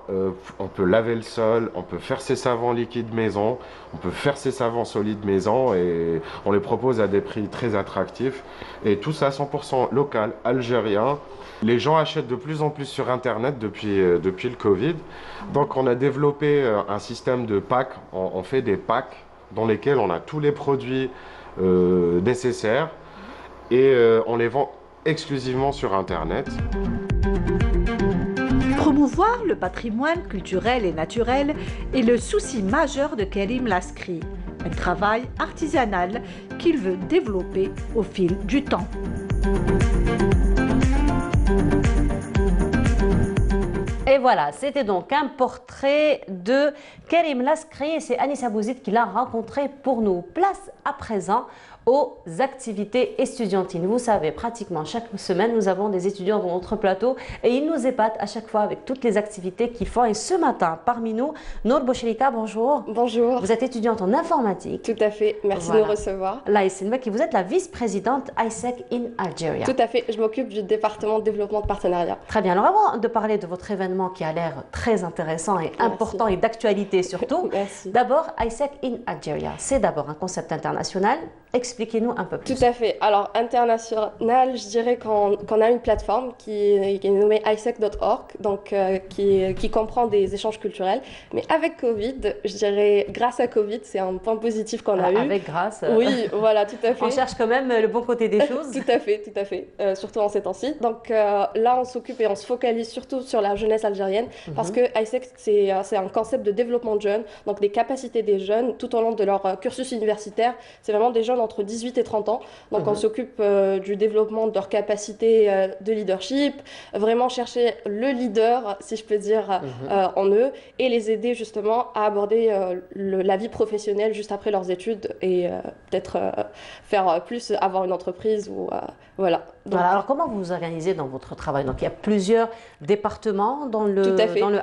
[SPEAKER 9] on peut laver le sol, on peut faire ses savons liquides maison, on peut faire ses savons solides maison et on les propose à des prix très attractifs. Et tout ça 100% local, algérien. Les gens achètent de plus en plus sur Internet depuis le Covid. Donc on a développé un système de packs, on fait des packs dans lesquels on a tous les produits nécessaires et on les vend exclusivement sur Internet.
[SPEAKER 8] Promouvoir le patrimoine culturel et naturel est le souci majeur de Karim Laskri, un travail artisanal qu'il veut développer au fil du temps.
[SPEAKER 3] Et voilà, c'était donc un portrait de Karim Laskri. C'est Anissa Bouzid qui l'a rencontré pour nous. Place à présent aux activités estudiantines. Vous savez, pratiquement chaque semaine, nous avons des étudiants dans notre plateau et ils nous épatent à chaque fois avec toutes les activités qu'ils font. Et ce matin, parmi nous, Nour Bouchelika, bonjour.
[SPEAKER 10] Bonjour.
[SPEAKER 3] Vous êtes étudiante en informatique.
[SPEAKER 10] Tout à fait, merci de nous recevoir.
[SPEAKER 3] Laïs Nbeki, vous êtes la vice-présidente ISEC in Algeria.
[SPEAKER 10] Tout à fait, je m'occupe du département de développement de partenariat.
[SPEAKER 3] Très bien, alors avant de parler de votre événement qui a l'air très intéressant et important et d'actualité surtout, d'abord ISEC in Algeria, c'est d'abord un concept international. Expliquez-nous un peu plus.
[SPEAKER 10] Tout à fait. Alors, international, je dirais qu'on a une plateforme qui est nommée isec.org, donc qui comprend des échanges culturels. Mais avec Covid, je dirais, grâce à Covid, c'est un point positif qu'on a eu.
[SPEAKER 3] Avec grâce.
[SPEAKER 10] Oui, voilà, tout à fait.
[SPEAKER 3] On cherche quand même le bon côté des choses.
[SPEAKER 10] Tout à fait. Surtout en ces temps-ci. Donc là, on s'occupe et on se focalise surtout sur la jeunesse algérienne parce que ISEC, c'est un concept de développement de jeunes, donc des capacités des jeunes tout au long de leur cursus universitaire. C'est vraiment des jeunes entre 18 et 30 ans. Donc on s'occupe du développement de leurs capacités de leadership, vraiment chercher le leader, si je peux dire, en eux, et les aider justement à aborder la vie professionnelle juste après leurs études et peut-être faire plus, avoir une entreprise ou voilà. Donc,
[SPEAKER 3] voilà. Alors comment vous vous organisez dans votre travail? Donc il y a plusieurs départements dans le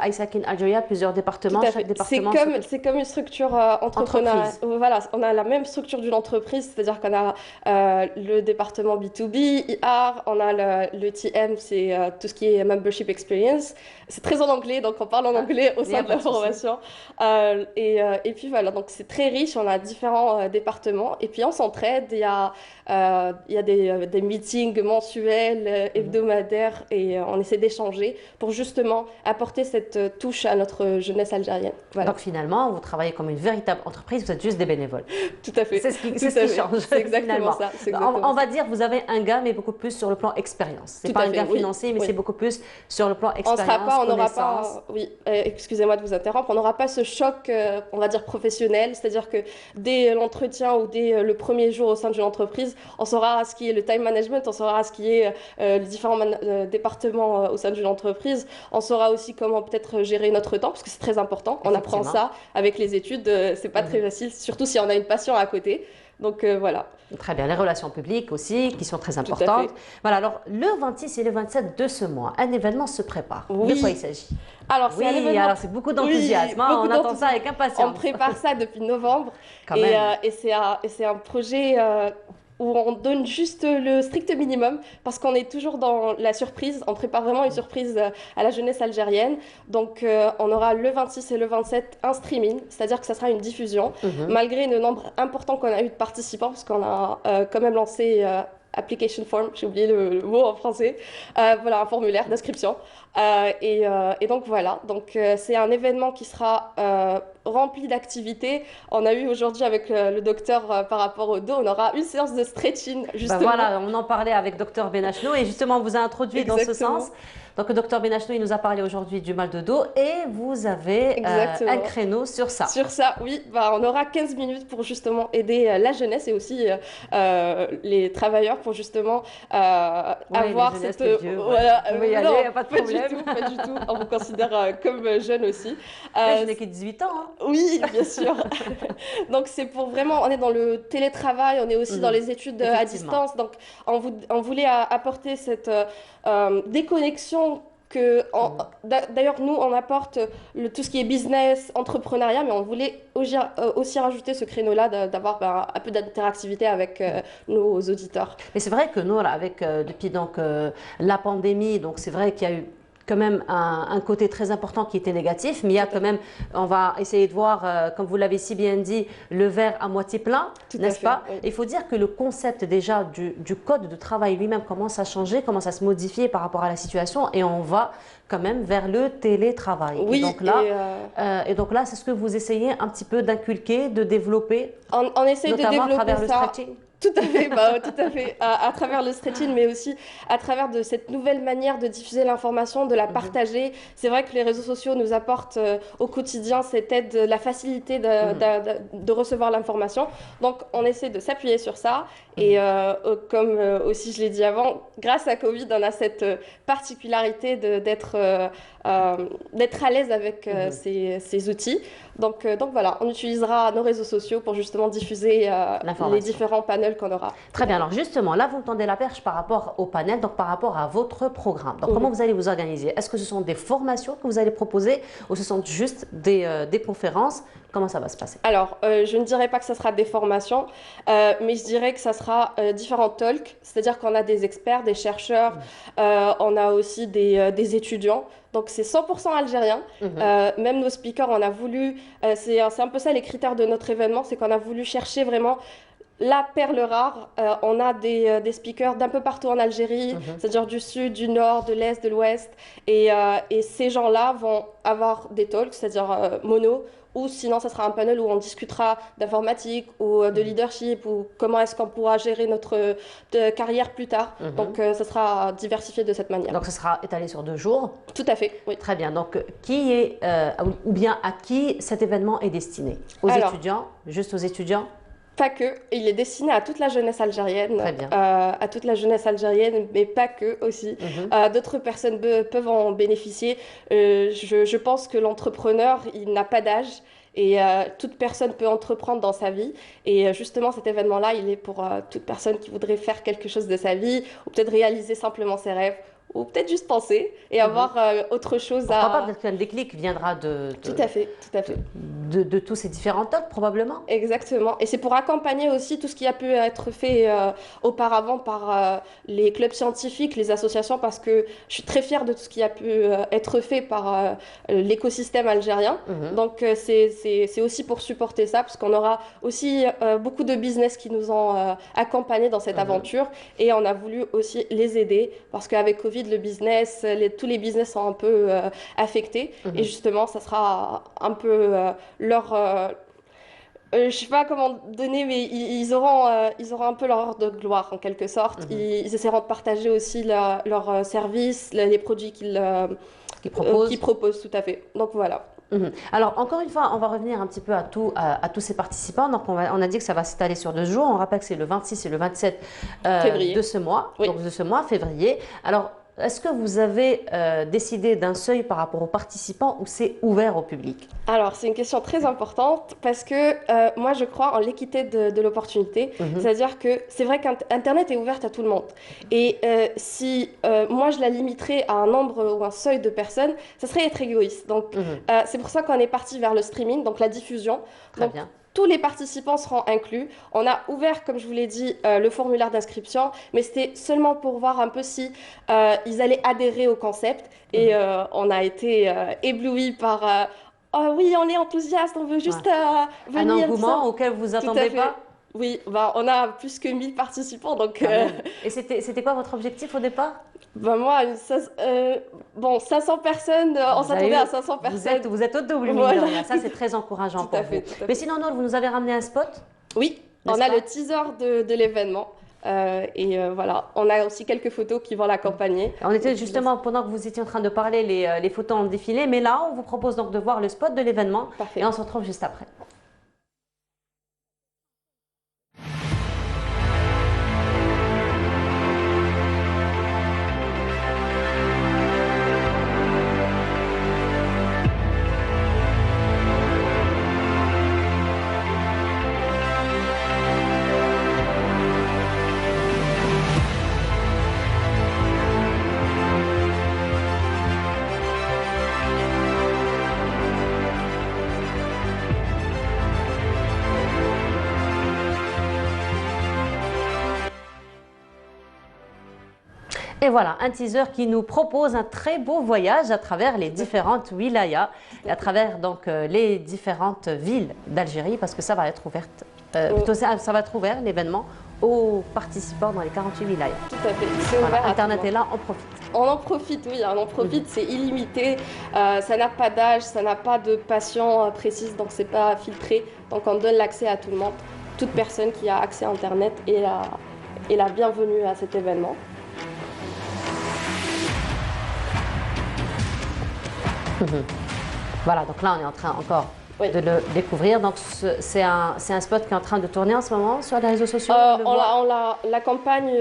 [SPEAKER 3] ISEC in Algeria, plusieurs départements. Chaque département
[SPEAKER 10] c'est comme une structure entrepreneuriale. Voilà, on a la même structure d'une entreprise, c'est-à-dire qu'on a le département B2B, IR, on a le TM, c'est tout ce qui est Membership Experience. C'est très en anglais, donc on parle en anglais au sein de la formation. Et puis voilà, donc c'est très riche, on a différents départements. Et puis on s'entraide, il y a des meetings mensuels, hebdomadaires, et on essaie d'échanger pour justement apporter cette touche à notre jeunesse algérienne. Voilà.
[SPEAKER 3] Donc finalement, vous travaillez comme une véritable entreprise, vous êtes juste des bénévoles.
[SPEAKER 10] Tout à fait.
[SPEAKER 3] C'est ce qui change.
[SPEAKER 10] C'est exactement ça.
[SPEAKER 3] On va dire, vous avez un gain, mais beaucoup plus sur le plan expérience. C'est pas un gain financier, mais c'est beaucoup plus sur le plan expérience,
[SPEAKER 10] on n'aura pas, excusez-moi de vous interrompre, on n'aura pas ce choc, on va dire professionnel, c'est-à-dire que dès l'entretien ou dès le premier jour au sein d'une entreprise, on saura ce qui est le time management, on saura ce qui est les différents départements au sein d'une entreprise, on saura aussi comment peut-être gérer notre temps, parce que c'est très important, on apprend ça avec les études, c'est pas très facile, surtout si on a une passion à côté. Donc voilà.
[SPEAKER 3] Très bien, les relations publiques aussi, qui sont très
[SPEAKER 10] à
[SPEAKER 3] importantes.
[SPEAKER 10] fait.
[SPEAKER 3] Voilà, alors le 26 et le 27 de ce mois, un événement se prépare.
[SPEAKER 10] Oui.
[SPEAKER 3] De quoi il s'agit?
[SPEAKER 10] Alors, c'est un
[SPEAKER 3] Oui,
[SPEAKER 10] événement...
[SPEAKER 3] alors c'est beaucoup d'enthousiasme, hein,
[SPEAKER 10] beaucoup
[SPEAKER 3] on attend ça avec impatience.
[SPEAKER 10] On prépare ça depuis novembre.
[SPEAKER 3] Quand
[SPEAKER 10] et
[SPEAKER 3] même.
[SPEAKER 10] c'est un projet où on donne juste le strict minimum parce qu'on est toujours dans la surprise. On prépare vraiment une surprise à la jeunesse algérienne. Donc, on aura le 26 et le 27 un streaming, c'est-à-dire que ça sera une diffusion, malgré le nombre important qu'on a eu de participants, parce qu'on a quand même lancé... application form, j'ai oublié le mot en français, voilà, un formulaire d'inscription. Et donc voilà, donc c'est un événement qui sera rempli d'activités. On a eu aujourd'hui avec le docteur par rapport au dos, on aura une séance de stretching justement.
[SPEAKER 3] Voilà, on en parlait avec docteur Benachno et justement on vous a introduit dans ce sens. Donc le docteur Benachno, il nous a parlé aujourd'hui du mal de dos et vous avez un créneau sur ça.
[SPEAKER 10] Sur ça, oui. On aura 15 minutes pour justement aider la jeunesse et aussi les travailleurs pour justement avoir cette...
[SPEAKER 3] Voilà, vous pouvez y aller, pas de problème.
[SPEAKER 10] Pas du tout. On vous considère comme jeune aussi.
[SPEAKER 3] Je n'ai que 18 ans. Hein.
[SPEAKER 10] Oui, bien sûr. Donc c'est pour vraiment... On est dans le télétravail, on est aussi dans les études à distance. Donc on voulait apporter cette déconnexion d'ailleurs, nous, on apporte tout ce qui est business, entrepreneuriat, mais on voulait aussi rajouter ce créneau-là d'avoir un peu d'interactivité avec nos auditeurs.
[SPEAKER 3] Mais c'est vrai que nous, là, depuis donc, la pandémie, donc c'est vrai qu'il y a eu quand même un côté très important qui était négatif, mais il y a quand même, on va essayer de voir, comme vous l'avez si bien dit, le verre à moitié plein, n'est-ce pas?
[SPEAKER 10] Oui.
[SPEAKER 3] Il faut dire que le concept déjà du code de travail lui-même commence à changer, commence à se modifier par rapport à la situation et on va quand même vers le télétravail.
[SPEAKER 10] Oui,
[SPEAKER 3] et donc là, c'est ce que vous essayez un petit peu d'inculquer, de développer,
[SPEAKER 10] on essaye de développer
[SPEAKER 3] à travers
[SPEAKER 10] ça.
[SPEAKER 3] le stretching.
[SPEAKER 10] Tout à fait, tout à fait. À travers le stretching, mais aussi à travers de cette nouvelle manière de diffuser l'information, de la partager. C'est vrai que les réseaux sociaux nous apportent au quotidien cette aide, la facilité de recevoir l'information. Donc, on essaie de s'appuyer sur ça. Et comme aussi je l'ai dit avant, grâce à Covid, on a cette particularité d'être à l'aise avec ces outils. Donc voilà, on utilisera nos réseaux sociaux pour justement diffuser les différents panels qu'on aura.
[SPEAKER 3] Très bien, alors justement, là vous me tendez la perche par rapport au panel, donc par rapport à votre programme. Donc comment vous allez vous organiser? Est-ce que ce sont des formations que vous allez proposer ou ce sont juste des conférences? Comment ça va se passer?
[SPEAKER 10] Alors, je ne dirais pas que ça sera des formations, mais je dirais que ça sera différents talks, c'est-à-dire qu'on a des experts, des chercheurs, on a aussi des étudiants. Donc, c'est 100% algérien. Même nos speakers, on a voulu... c'est un peu ça les critères de notre événement, c'est qu'on a voulu chercher vraiment la perle rare. On a des speakers d'un peu partout en Algérie, c'est-à-dire du sud, du nord, de l'est, de l'ouest. Et ces gens-là vont avoir des talks, c'est-à-dire mono, ou sinon, ça sera un panel où on discutera d'informatique ou de leadership ou comment est-ce qu'on pourra gérer notre carrière plus tard. Donc, ça sera diversifié de cette manière.
[SPEAKER 3] Donc, ça sera étalé sur 2 jours?
[SPEAKER 10] Tout à fait, oui.
[SPEAKER 3] Très bien. Donc, ou bien à qui cet événement est destiné? Aux étudiants? Juste aux étudiants?
[SPEAKER 10] Pas que, il est destiné à toute la jeunesse algérienne,
[SPEAKER 3] à
[SPEAKER 10] toute la jeunesse algérienne, mais pas que aussi. D'autres personnes peuvent en bénéficier. Je pense que l'entrepreneur, il n'a pas d'âge et toute personne peut entreprendre dans sa vie. Et justement, cet événement-là, il est pour toute personne qui voudrait faire quelque chose de sa vie ou peut-être réaliser simplement ses rêves. Ou peut-être juste penser et avoir autre chose
[SPEAKER 3] Pourquoi pas, peut-être qu'un déclic viendra
[SPEAKER 10] Tout à fait.
[SPEAKER 3] De tous ces différents talks, probablement.
[SPEAKER 10] Exactement. Et c'est pour accompagner aussi tout ce qui a pu être fait auparavant par les clubs scientifiques, les associations, parce que je suis très fière de tout ce qui a pu être fait par l'écosystème algérien. Donc, c'est aussi pour supporter ça, parce qu'on aura aussi beaucoup de business qui nous ont accompagnés dans cette aventure. Et on a voulu aussi les aider, parce qu'avec Covid, le business, tous les business sont un peu affectés. Et justement, ça sera un peu leur... je ne sais pas comment donner, mais ils auront un peu leur heure de gloire, en quelque sorte. Ils essaieront de partager aussi leurs services, les produits qu'ils proposent, tout à fait. Donc, voilà.
[SPEAKER 3] Alors, encore une fois, on va revenir un petit peu à tous ces participants. Donc, on a dit que ça va s'étaler sur 2 jours. On rappelle que c'est le 26 et le 27 de ce mois, donc de ce mois, février. Alors, est-ce que vous avez décidé d'un seuil par rapport aux participants ou c'est ouvert au public?
[SPEAKER 10] Alors, c'est une question très importante parce que moi, je crois en l'équité de l'opportunité. C'est-à-dire que c'est vrai qu'Internet est ouverte à tout le monde. Et si moi, je la limiterais à un nombre ou un seuil de personnes, ça serait être égoïste. Donc, c'est pour ça qu'on est parti vers le streaming, donc la diffusion.
[SPEAKER 3] Très bien.
[SPEAKER 10] Tous les participants seront inclus. On a ouvert, comme je vous l'ai dit, le formulaire d'inscription, mais c'était seulement pour voir un peu si ils allaient adhérer au concept. Et on a été éblouis par oh oui, on est enthousiaste, on veut juste venir.
[SPEAKER 3] Un engouement auquel vous attendez pas?
[SPEAKER 10] Oui, on a plus que 1000 participants. Donc,
[SPEAKER 3] Et c'était quoi votre objectif au départ?
[SPEAKER 10] Moi, 500 personnes, on s'attendait à 500 personnes.
[SPEAKER 3] Vous êtes au double,
[SPEAKER 10] Voilà.
[SPEAKER 3] Ça, c'est très encourageant pour vous.
[SPEAKER 10] Tout à fait.
[SPEAKER 3] Mais sinon, Nour, vous nous avez ramené un spot?
[SPEAKER 10] Oui, on a le teaser de l'événement. Voilà, on a aussi quelques photos qui vont l'accompagner.
[SPEAKER 3] On était justement, pendant que vous étiez en train de parler, les photos ont défilé. Mais là, on vous propose donc de voir le spot de l'événement. Et on se retrouve juste après. Et voilà, un teaser qui nous propose un très beau voyage à travers les différentes wilayas et à travers donc les différentes villes d'Algérie parce que ça va être ouverte, plutôt ça va être ouvert l'événement aux participants dans les 48 wilayas.
[SPEAKER 10] Tout à fait, c'est
[SPEAKER 3] voilà,
[SPEAKER 10] ouvert.
[SPEAKER 3] Internet est là, on profite.
[SPEAKER 10] On en profite, oui, on en profite, c'est illimité, ça n'a pas d'âge, ça n'a pas de passion précise, donc c'est pas filtré, donc on donne l'accès à tout le monde. Toute personne qui a accès à Internet est la bienvenue à cet événement.
[SPEAKER 3] Voilà, donc là on est en train encore de le découvrir. Donc c'est un spot qui est en train de tourner en ce moment sur les réseaux sociaux.
[SPEAKER 10] La campagne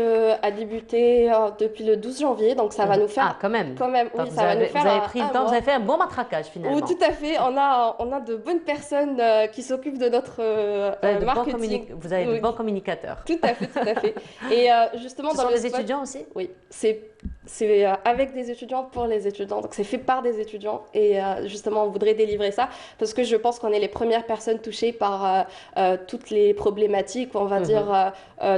[SPEAKER 10] a débuté depuis le 12 janvier, donc ça va nous faire...
[SPEAKER 3] Ah, quand même.
[SPEAKER 10] Oui, ça va nous faire...
[SPEAKER 3] Vous avez pris le temps, vous avez fait un bon matraquage finalement.
[SPEAKER 10] Oui, tout à fait. On a de bonnes personnes qui s'occupent de notre marketing.
[SPEAKER 3] Vous avez de bons communicateurs.
[SPEAKER 10] Tout à fait. Et justement,
[SPEAKER 3] Ce sont des étudiants aussi?
[SPEAKER 10] Oui, c'est avec des étudiants pour les étudiants, donc c'est fait par des étudiants et justement on voudrait délivrer ça parce que je pense qu'on est les premières personnes touchées par toutes les problématiques, on va dire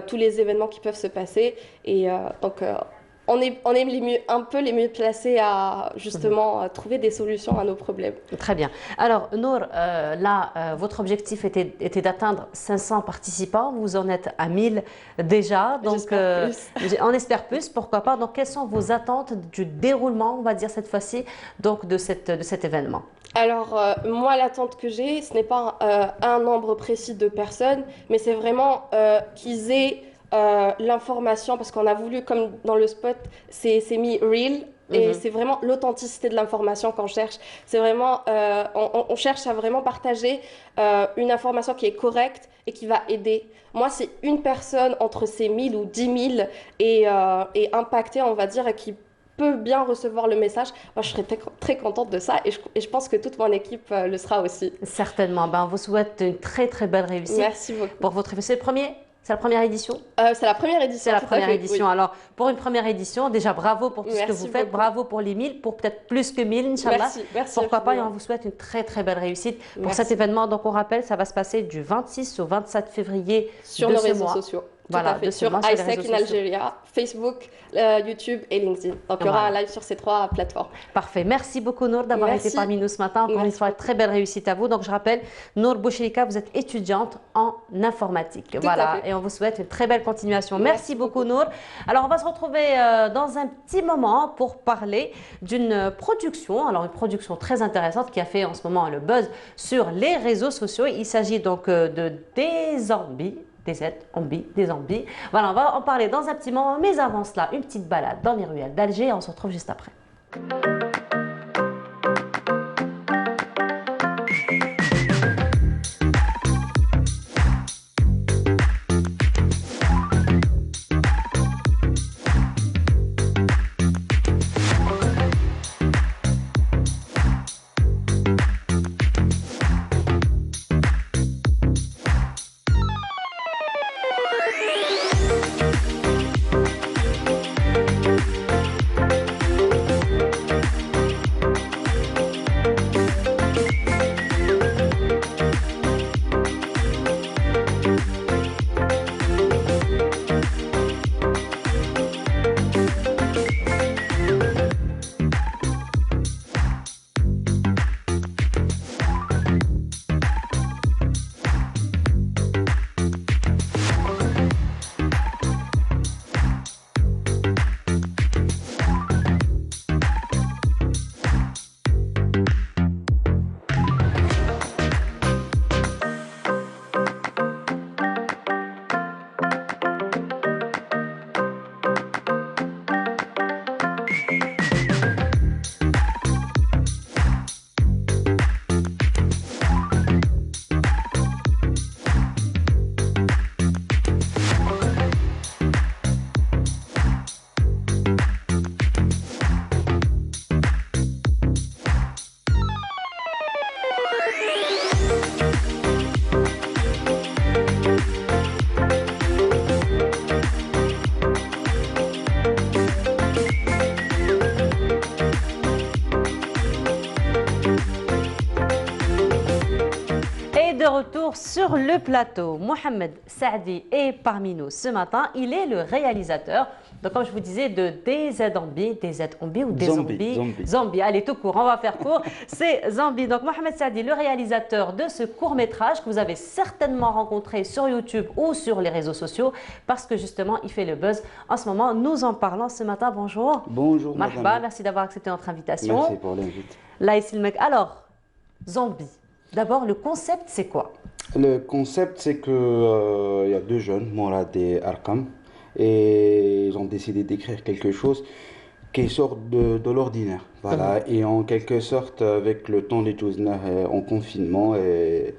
[SPEAKER 10] tous les événements qui peuvent se passer et donc on est un peu les mieux placés à justement trouver des solutions à nos problèmes.
[SPEAKER 3] Très bien. Alors Nour, là, votre objectif était d'atteindre 500 participants. Vous en êtes à 1000 déjà. Donc, on espère plus, pourquoi pas. Donc, quelles sont vos attentes du déroulement, on va dire cette fois-ci, donc de cet événement?
[SPEAKER 10] Alors, moi, l'attente que j'ai, ce n'est pas un nombre précis de personnes, mais c'est vraiment qu'ils aient l'information, parce qu'on a voulu, comme dans le spot, c'est mis real, et c'est vraiment l'authenticité de l'information qu'on cherche. C'est vraiment, on cherche à vraiment partager une information qui est correcte et qui va aider. Moi, c'est une personne entre ces 1000 ou 10 000 et impactée, on va dire, et qui peut bien recevoir le message. Moi, je serais très contente de ça et je pense que toute mon équipe le sera aussi.
[SPEAKER 3] Certainement. On vous souhaite une très très belle réussite.
[SPEAKER 10] Merci beaucoup.
[SPEAKER 3] Pour votre... C'est la première édition?
[SPEAKER 10] C'est la première édition.
[SPEAKER 3] C'est la première édition. Oui. Alors, pour une première édition, déjà bravo pour tout ce que vous faites. Bravo pour les 1000, pour peut-être plus que 1000, Inch'Allah.
[SPEAKER 10] Merci.
[SPEAKER 3] Pourquoi pas, et on vous souhaite une très très belle réussite pour cet événement. Donc, on rappelle, ça va se passer du 26 au 27 février
[SPEAKER 10] sur nos réseaux sociaux.
[SPEAKER 3] Voilà,
[SPEAKER 10] sur iSec in Algeria, Facebook, YouTube et LinkedIn. Donc il y aura un live sur ces 3 plateformes.
[SPEAKER 3] Parfait. Merci beaucoup Nour d'avoir été parmi nous ce matin. Encore une fois, très belle réussite à vous. Donc je rappelle, Nour Bouchelika, vous êtes étudiante en informatique. Voilà, et on vous souhaite une très belle continuation. Merci beaucoup Nour. Alors on va se retrouver dans un petit moment pour parler d'une production. Alors une production très intéressante qui a fait en ce moment le buzz sur les réseaux sociaux. Il s'agit donc de Des Zombies. Des zombies. Voilà, on va en parler dans un petit moment, mais avant cela, une petite balade dans les ruelles d'Alger. On se retrouve juste après. retour sur le plateau. Mohamed Saadi est parmi nous ce matin. Il est le réalisateur, donc comme je vous disais, de DZ-Zombie ou des Zombies. Allez, tout court, on va faire court. C'est Zombie. Donc Mohamed Saadi, le réalisateur de ce court-métrage que vous avez certainement rencontré sur YouTube ou sur les réseaux sociaux parce que justement, il fait le buzz en ce moment. Nous en parlons ce matin. Bonjour.
[SPEAKER 11] Bonjour.
[SPEAKER 3] Marhaba, merci d'avoir accepté notre invitation.
[SPEAKER 11] Merci pour l'invite.
[SPEAKER 3] Là, ici le mec. Alors, Zombie. D'abord, le concept, c'est quoi?
[SPEAKER 11] Le concept, c'est que y a deux jeunes, Morad et Arkham, et ils ont décidé d'écrire quelque chose qui sort de l'ordinaire. Voilà. Et en quelque sorte, avec le temps des choses en confinement, et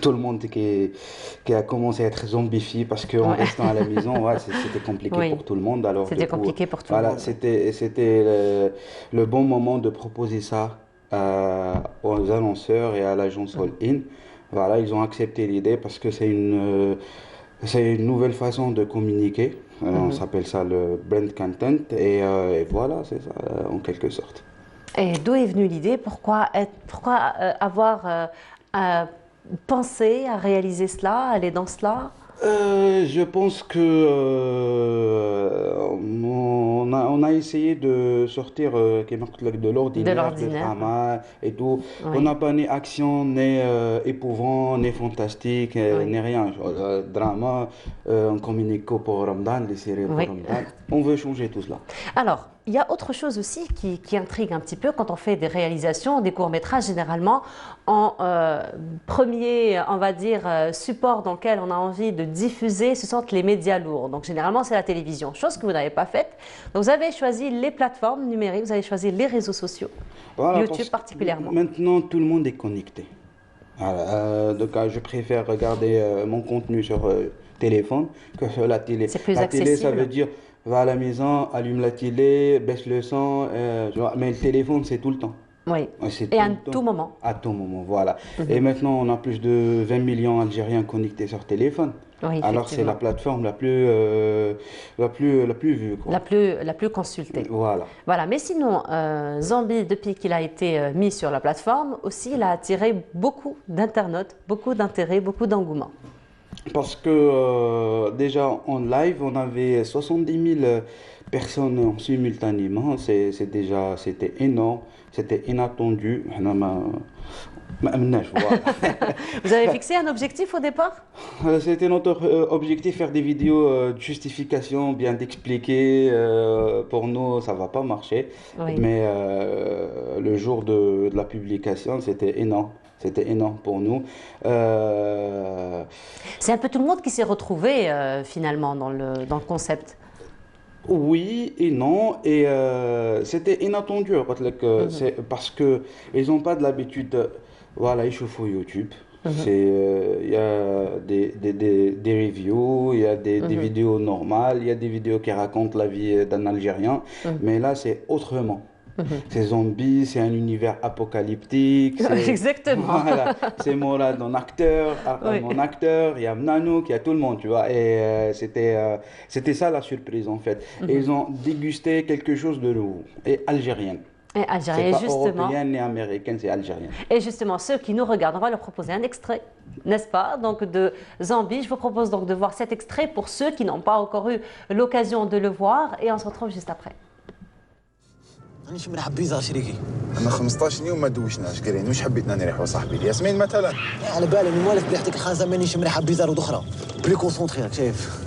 [SPEAKER 11] tout le monde qui a commencé à être zombifié parce qu'en restant à la maison, c'était compliqué pour tout le monde.
[SPEAKER 3] C'était compliqué pour tout le monde.
[SPEAKER 11] C'était le bon moment de proposer ça aux annonceurs et à l'agence All-In. Voilà, ils ont accepté l'idée parce que c'est une nouvelle façon de communiquer. On s'appelle ça le brand content et voilà, c'est ça en quelque sorte.
[SPEAKER 3] Et d'où est venue l'idée? Pourquoi avoir pensé à réaliser cela, aller dans cela?
[SPEAKER 11] Je pense que on a essayé de sortir de l'ordinaire, de drama et tout. Oui. On n'a pas ni action, ni épouvant, ni fantastique, ni rien. Drama, on communique pour Ramadan, les séries pour Ramadan. On veut changer tout cela.
[SPEAKER 3] Alors, il y a autre chose aussi qui intrigue un petit peu quand on fait des réalisations, des courts-métrages, généralement, en premier, on va dire, support dans lequel on a envie de diffuser, ce sont les médias lourds. Donc, généralement, c'est la télévision, chose que vous n'avez pas faite. Donc, vous avez choisi les plateformes numériques, vous avez choisi les réseaux sociaux, voilà, YouTube particulièrement.
[SPEAKER 11] Maintenant, tout le monde est connecté. Voilà, donc, je préfère regarder mon contenu sur téléphone que sur la télé.
[SPEAKER 3] C'est plus
[SPEAKER 11] la
[SPEAKER 3] accessible.
[SPEAKER 11] Télé, ça veut dire... Va à la maison, allume la télé, baisse le son, mais le téléphone, c'est tout le temps.
[SPEAKER 3] Oui, et à tout moment.
[SPEAKER 11] À tout moment, voilà. Et maintenant, on a plus de 20 millions d'Algériens connectés sur téléphone.
[SPEAKER 3] Oui,
[SPEAKER 11] alors, c'est la plateforme la plus vue. Quoi.
[SPEAKER 3] La plus consultée.
[SPEAKER 11] Voilà.
[SPEAKER 3] Voilà. Mais sinon, Zombie, depuis qu'il a été mis sur la plateforme, aussi, il a attiré beaucoup d'internautes, beaucoup d'intérêt, beaucoup d'engouement.
[SPEAKER 11] Parce que déjà en live, on avait 70 000 personnes simultanément. C'était énorme, c'était inattendu.
[SPEAKER 3] Vous avez fixé un objectif au départ?
[SPEAKER 11] C'était notre objectif, faire des vidéos de justification, bien d'expliquer. Pour nous, ça ne va pas marcher. Oui. Mais le jour de la publication, c'était énorme. C'était énorme pour nous.
[SPEAKER 3] C'est un peu tout le monde qui s'est retrouvé finalement dans le concept.
[SPEAKER 11] Oui et non. Et c'était inattendu parce qu'ils n'ont pas de l'habitude. Voilà, ils chauffent YouTube. Il y a des reviews, il y a des vidéos normales, il y a des vidéos qui racontent la vie d'un Algérien. Mais là, c'est autrement. C'est Zombie, c'est un univers apocalyptique.
[SPEAKER 3] Exactement.
[SPEAKER 11] Voilà, c'est Morad en acteur, Arkham en acteur, il y a Mnanouk, il y a tout le monde, tu vois. Et c'était ça la surprise en fait. Et ils ont dégusté quelque chose de nouveau et algérien.
[SPEAKER 3] Et algérien,
[SPEAKER 11] c'est pas
[SPEAKER 3] justement.
[SPEAKER 11] Européenne ni américaine, c'est algérien.
[SPEAKER 3] Et justement, ceux qui nous regardent, on va leur proposer un extrait, n'est-ce pas? Donc de Zombie, je vous propose donc de voir cet extrait pour ceux qui n'ont pas encore eu l'occasion de le voir et on se retrouve juste après.
[SPEAKER 12] أنا شو مرحب بيزا شريكي أنا 15 يوم ما دوشناش كريم وش حبيتنا نريحوا صاحبي ياسمين مثلا على بالي من مالك بريحتك الخازة مانيش مرحب بيزا ودخرة بلي كونسونطري راك شايف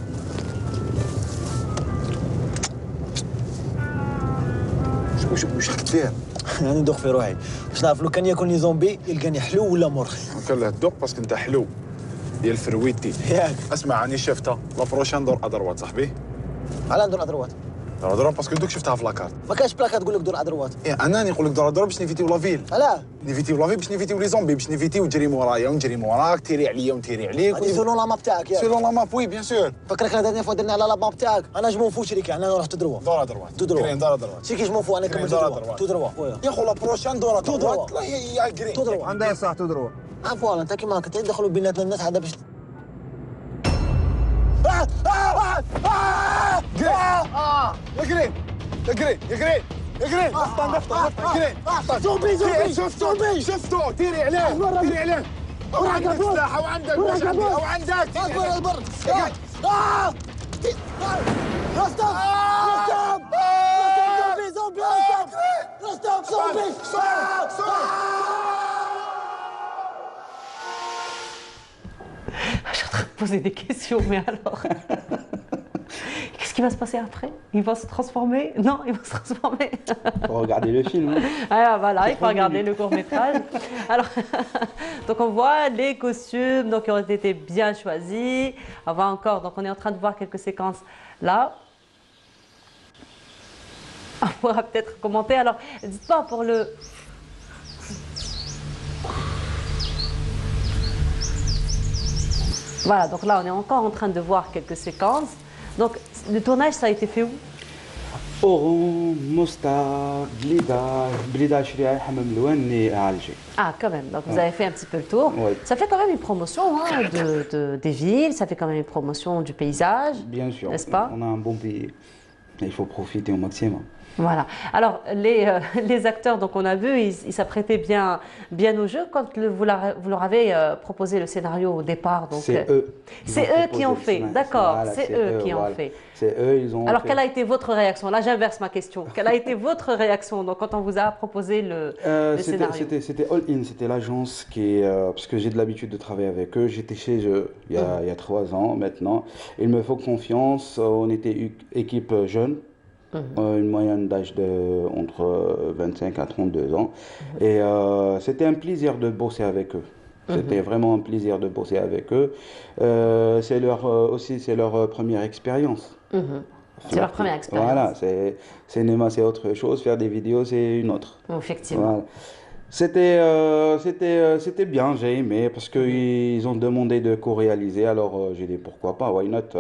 [SPEAKER 12] وش حكيت فيها؟ يعني ندوق في روحي باش نعرف لو كان ياكلني زومبي يلقاني حلو ولا مرخي
[SPEAKER 13] كان له الذوق باسكو انت حلو ديال فرويتي
[SPEAKER 12] ياك
[SPEAKER 13] اسمع راني شفتها لا بروشان دور ادروات صاحبي
[SPEAKER 12] على ندور ادروات
[SPEAKER 13] دور باسكو دوك شفتها في لاكارت
[SPEAKER 12] ما كانش بلاكا تقول لك دور ادروات
[SPEAKER 13] انا نقول لك دور باش نيفيتيو لافيل
[SPEAKER 12] لا
[SPEAKER 13] نيفيتيو لافيل باش نيفيتيو لي زومبي باش نيفيتيو تجري مورايا ونجري موراك تيري عليا ونتيري عليك
[SPEAKER 12] هادي سولون لا ماب تاعك ياك
[SPEAKER 13] سولون لا ماب وي بيان سور
[SPEAKER 12] فكرك انا درنا فوا درنا على لا ماب تاعك انا جمون فو شريكي انا نروح تدروا
[SPEAKER 13] دور ادروات
[SPEAKER 12] كريم
[SPEAKER 13] دور ادروات
[SPEAKER 12] شي كي جمون فو انا كمل تدروا
[SPEAKER 13] يا خو لا بروشان دور ادروات لا يا كريم
[SPEAKER 12] تدروا
[SPEAKER 13] عندها صح تدروا
[SPEAKER 12] فوالا انت كيما كنت تدخلوا بيناتنا الناس هذا باش
[SPEAKER 13] يا كريم
[SPEAKER 12] زومبي
[SPEAKER 13] شفتو تيري عليه وعندك سلاح وعندك وعندك
[SPEAKER 12] اكبر البر رستم زومبي رستم زومبي
[SPEAKER 3] Je suis en train de poser des questions, mais alors qu'est-ce qui va se passer après? Il va se transformer? Non, il va se transformer.
[SPEAKER 11] Faut regarder le film.
[SPEAKER 3] Ah, voilà, il faut regarder le court-métrage. Alors, donc on voit les costumes donc, qui ont été bien choisis. On va encore, donc on est en train de voir quelques séquences là. On pourra peut-être commenter. Alors, dites-moi pour le... Voilà, donc là on est encore en train de voir quelques séquences. Donc le tournage ça a été fait où?
[SPEAKER 11] Oran, Mostar, Blida, Shria, Hamam Louani à Alger.
[SPEAKER 3] Ah, quand même, donc vous avez fait un petit peu le tour.
[SPEAKER 11] Oui.
[SPEAKER 3] Ça fait quand même une promotion hein, des villes, ça fait quand même une promotion du paysage.
[SPEAKER 11] Bien sûr,
[SPEAKER 3] n'est-ce pas?
[SPEAKER 11] On a un bon pays. Il faut profiter au maximum.
[SPEAKER 3] Voilà. Alors, les acteurs, donc on a vu, ils s'apprêtaient bien au jeu. Quand vous leur avez proposé le scénario au départ,
[SPEAKER 11] c'est eux.
[SPEAKER 3] C'est eux qui ont fait, d'accord,
[SPEAKER 11] voilà,
[SPEAKER 3] c'est eux qui ont fait.
[SPEAKER 11] C'est eux, ils ont
[SPEAKER 3] Alors,
[SPEAKER 11] fait.
[SPEAKER 3] quelle a été votre réaction? Là, j'inverse ma question. Quelle a été votre réaction donc, quand on vous a proposé le scénario?
[SPEAKER 11] C'était All In, c'était l'agence qui... parce que j'ai de l'habitude de travailler avec eux. J'étais chez eux il y a 3 ans maintenant. Ils me font confiance. On était équipe jeune. Une moyenne d'âge entre 25 à 32 ans. Et c'était un plaisir de bosser avec eux. C'était vraiment un plaisir de bosser avec eux. C'est leur première expérience.
[SPEAKER 3] C'est leur première expérience.
[SPEAKER 11] Voilà, cinéma c'est autre chose, faire des vidéos c'est une autre.
[SPEAKER 3] Effectivement.
[SPEAKER 11] Voilà. C'était bien, j'ai aimé parce qu'ils ont demandé de co-réaliser, alors j'ai dit pourquoi pas, why not,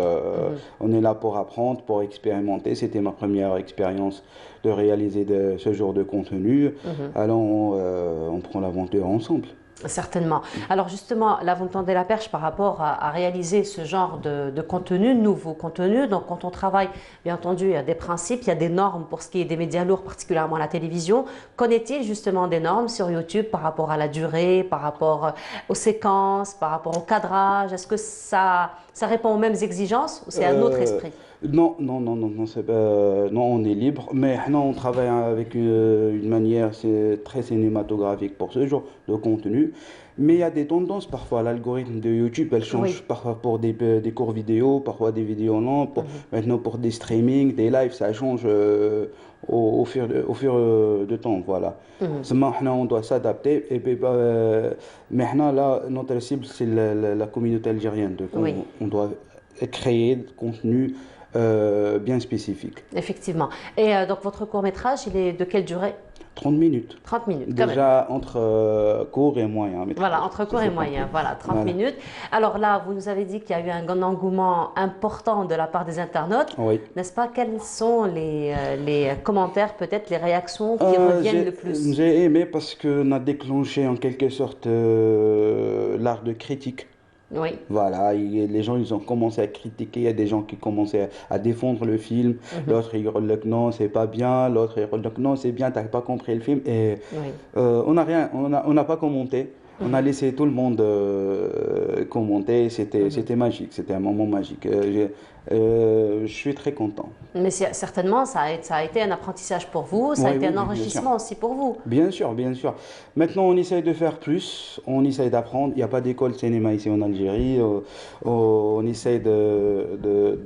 [SPEAKER 11] on est là pour apprendre, pour expérimenter, c'était ma première expérience de réaliser ce genre de contenu, alors on prend l'aventure ensemble.
[SPEAKER 3] Certainement. Alors justement, là vous me tendez la perche par rapport à réaliser ce genre de contenu, nouveau contenu. Donc quand on travaille, bien entendu, il y a des principes, il y a des normes pour ce qui est des médias lourds, particulièrement la télévision. Connaît-il justement des normes sur YouTube par rapport à la durée, par rapport aux séquences, par rapport au cadrage? Est-ce que ça répond aux mêmes exigences ou c'est un autre esprit?
[SPEAKER 11] Non, on est libre, mais non, on travaille avec une manière très cinématographique pour ce genre de contenu. Mais il y a des tendances parfois. L'algorithme de YouTube, elle change parfois pour des courts vidéos, parfois des vidéos longues, maintenant pour des streamings, des lives, ça change au fur de temps. Voilà. On doit s'adapter. Mais là, notre cible, c'est la communauté algérienne. Donc on doit créer du contenu bien spécifique.
[SPEAKER 3] Effectivement. Et donc votre court-métrage, il est de quelle durée?
[SPEAKER 11] 30 minutes.
[SPEAKER 3] 30 minutes.
[SPEAKER 11] Déjà entre court et moyen.
[SPEAKER 3] Voilà, entre court et moyen, voilà, 30 minutes. Alors là, vous nous avez dit qu'il y a eu un engouement important de la part des internautes.
[SPEAKER 11] Oui.
[SPEAKER 3] N'est-ce pas? Quels sont les commentaires, peut-être les réactions qui reviennent le plus?
[SPEAKER 11] J'ai aimé parce qu'on a déclenché en quelque sorte l'art de critique.
[SPEAKER 3] Oui.
[SPEAKER 11] Voilà, les gens ils ont commencé à critiquer, il y a des gens qui commençaient à défendre le film, l'autre il dit non c'est pas bien, l'autre il dit non c'est bien, t'as pas compris le film, et on n'a pas commenté, on a laissé tout le monde commenter, c'était magique, c'était un moment magique, je suis très content.
[SPEAKER 3] Mais certainement ça a été un apprentissage pour vous, ça a été un enrichissement aussi pour vous.
[SPEAKER 11] Bien sûr, bien sûr. Maintenant on essaye de faire plus, on essaye d'apprendre, il n'y a pas d'école de cinéma ici en Algérie, on essaye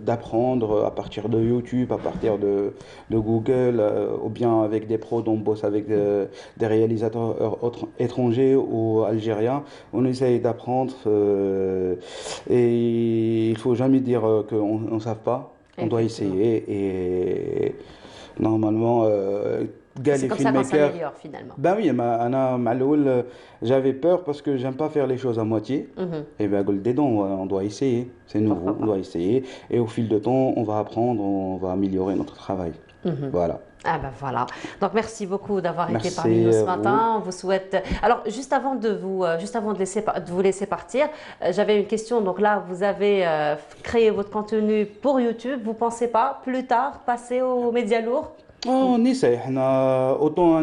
[SPEAKER 11] d'apprendre à partir de YouTube, à partir de Google, ou bien avec des pros, on bosse avec des réalisateurs étrangers ou algériens, on essaye d'apprendre et il ne faut jamais dire qu'on ne sait pas, on doit essayer et normalement
[SPEAKER 3] c'est comme ça qu'on s'améliore finalement.
[SPEAKER 11] Ben oui, j'avais peur parce que j'aime pas faire les choses à moitié. Et ben on doit essayer, c'est nouveau, on doit essayer et au fil de temps on va apprendre, on va améliorer notre travail. Voilà.
[SPEAKER 3] Ah ben voilà. Donc merci beaucoup d'avoir été parmi nous ce matin. On vous souhaite. Alors juste avant de vous laisser partir, j'avais une question. Donc là, vous avez créé votre contenu pour YouTube. Vous pensez pas plus tard passer aux médias lourds?
[SPEAKER 11] On essaie. Autant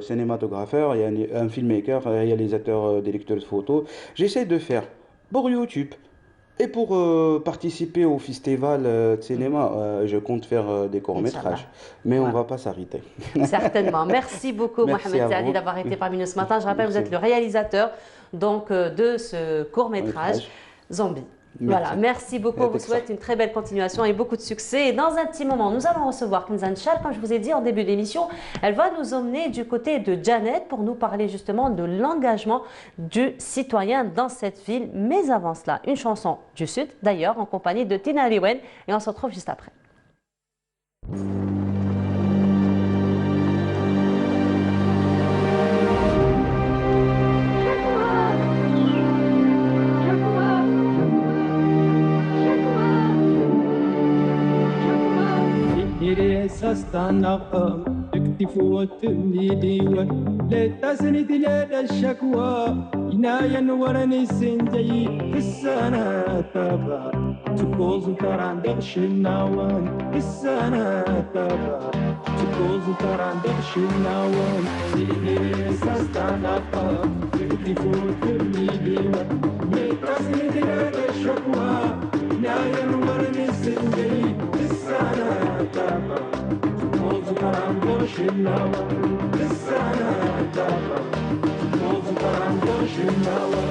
[SPEAKER 11] cinématographeur, il y a un filmmaker, réalisateur, directeur de photos. J'essaie de faire pour YouTube et pour participer au festival de cinéma. Je compte faire des courts-métrages. Mais on ne va pas s'arrêter.
[SPEAKER 3] Certainement. Merci beaucoup,
[SPEAKER 11] Merci
[SPEAKER 3] Mohamed
[SPEAKER 11] à
[SPEAKER 3] Saadi,
[SPEAKER 11] vous.
[SPEAKER 3] d'avoir été parmi nous ce matin. Je rappelle, vous êtes le réalisateur donc, de ce court-métrage Zombie.
[SPEAKER 11] Merci.
[SPEAKER 3] Voilà, merci beaucoup. On vous souhaite une très belle continuation et beaucoup de succès. Et dans un petit moment, nous allons recevoir Kinzan Chal, comme je vous ai dit en début d'émission. Elle va nous emmener du côté de Janet pour nous parler justement de l'engagement du citoyen dans cette ville. Mais avant cela, une chanson du Sud, d'ailleurs, en compagnie de Tina Liwen. Et on se retrouve juste après.
[SPEAKER 2] سستنق اكتف وتمني ديوان لا تسند لا الشكوى عنايا ورني سنجي في السنة تبع تكوز تران دغش النوان في السنة تبع تكوز تران دغش النوان سيدي سستنق اكتف وتمني ديوان لا تسند لا الشكوى عنايا ورني سنجي في السنة تبع عن برش النوى السنة تبع موفق عن برش النوى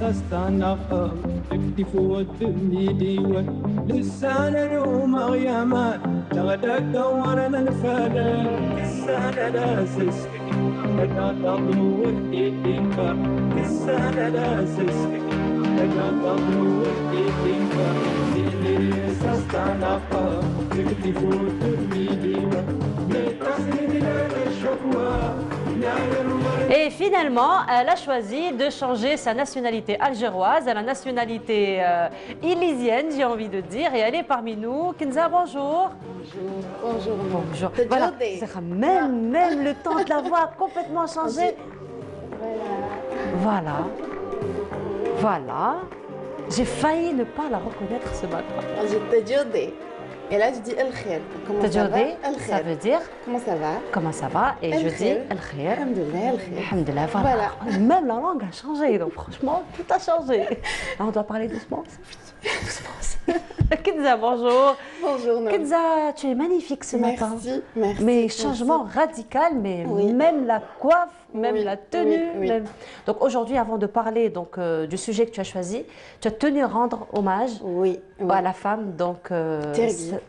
[SPEAKER 2] استنقى اكتف ودني ديوان لسان نوم غيامان تغدى دورنا الفلان لسان لاسسك لك تضلو وحديدك لسان لاسسك لك تضلو وحديدك ليس استنقى اكتف ودني ديوان لتسند لك الشكوى.
[SPEAKER 3] Et finalement, elle a choisi de changer sa nationalité algéroise à la nationalité ilisienne, j'ai envie de dire, et elle est parmi nous. Kinza, bonjour.
[SPEAKER 14] Bonjour.
[SPEAKER 3] Bonjour. Voilà. Même le temps de la voix a complètement changé. Voilà. J'ai failli ne pas la reconnaître ce matin.
[SPEAKER 14] Et là, je dis El Khair. Comment ça va?
[SPEAKER 3] Ça veut dire
[SPEAKER 14] comment ça va?
[SPEAKER 3] Comment ça va? Et je dis El Khair.
[SPEAKER 14] Alhamdulillah, El Khair.
[SPEAKER 3] Alhamdulillah, voilà. Même la langue a changé, donc franchement, tout a changé. On doit parler doucement. Kinza, bonjour.
[SPEAKER 14] Bonjour, Noam.
[SPEAKER 3] Kinza, tu es magnifique ce matin.
[SPEAKER 14] Merci.
[SPEAKER 3] Mais changement radical, mais même la coiffe, même la tenue. Même... Donc aujourd'hui, avant de parler donc, du sujet que tu as choisi, tu as tenu à rendre hommage à la femme donc,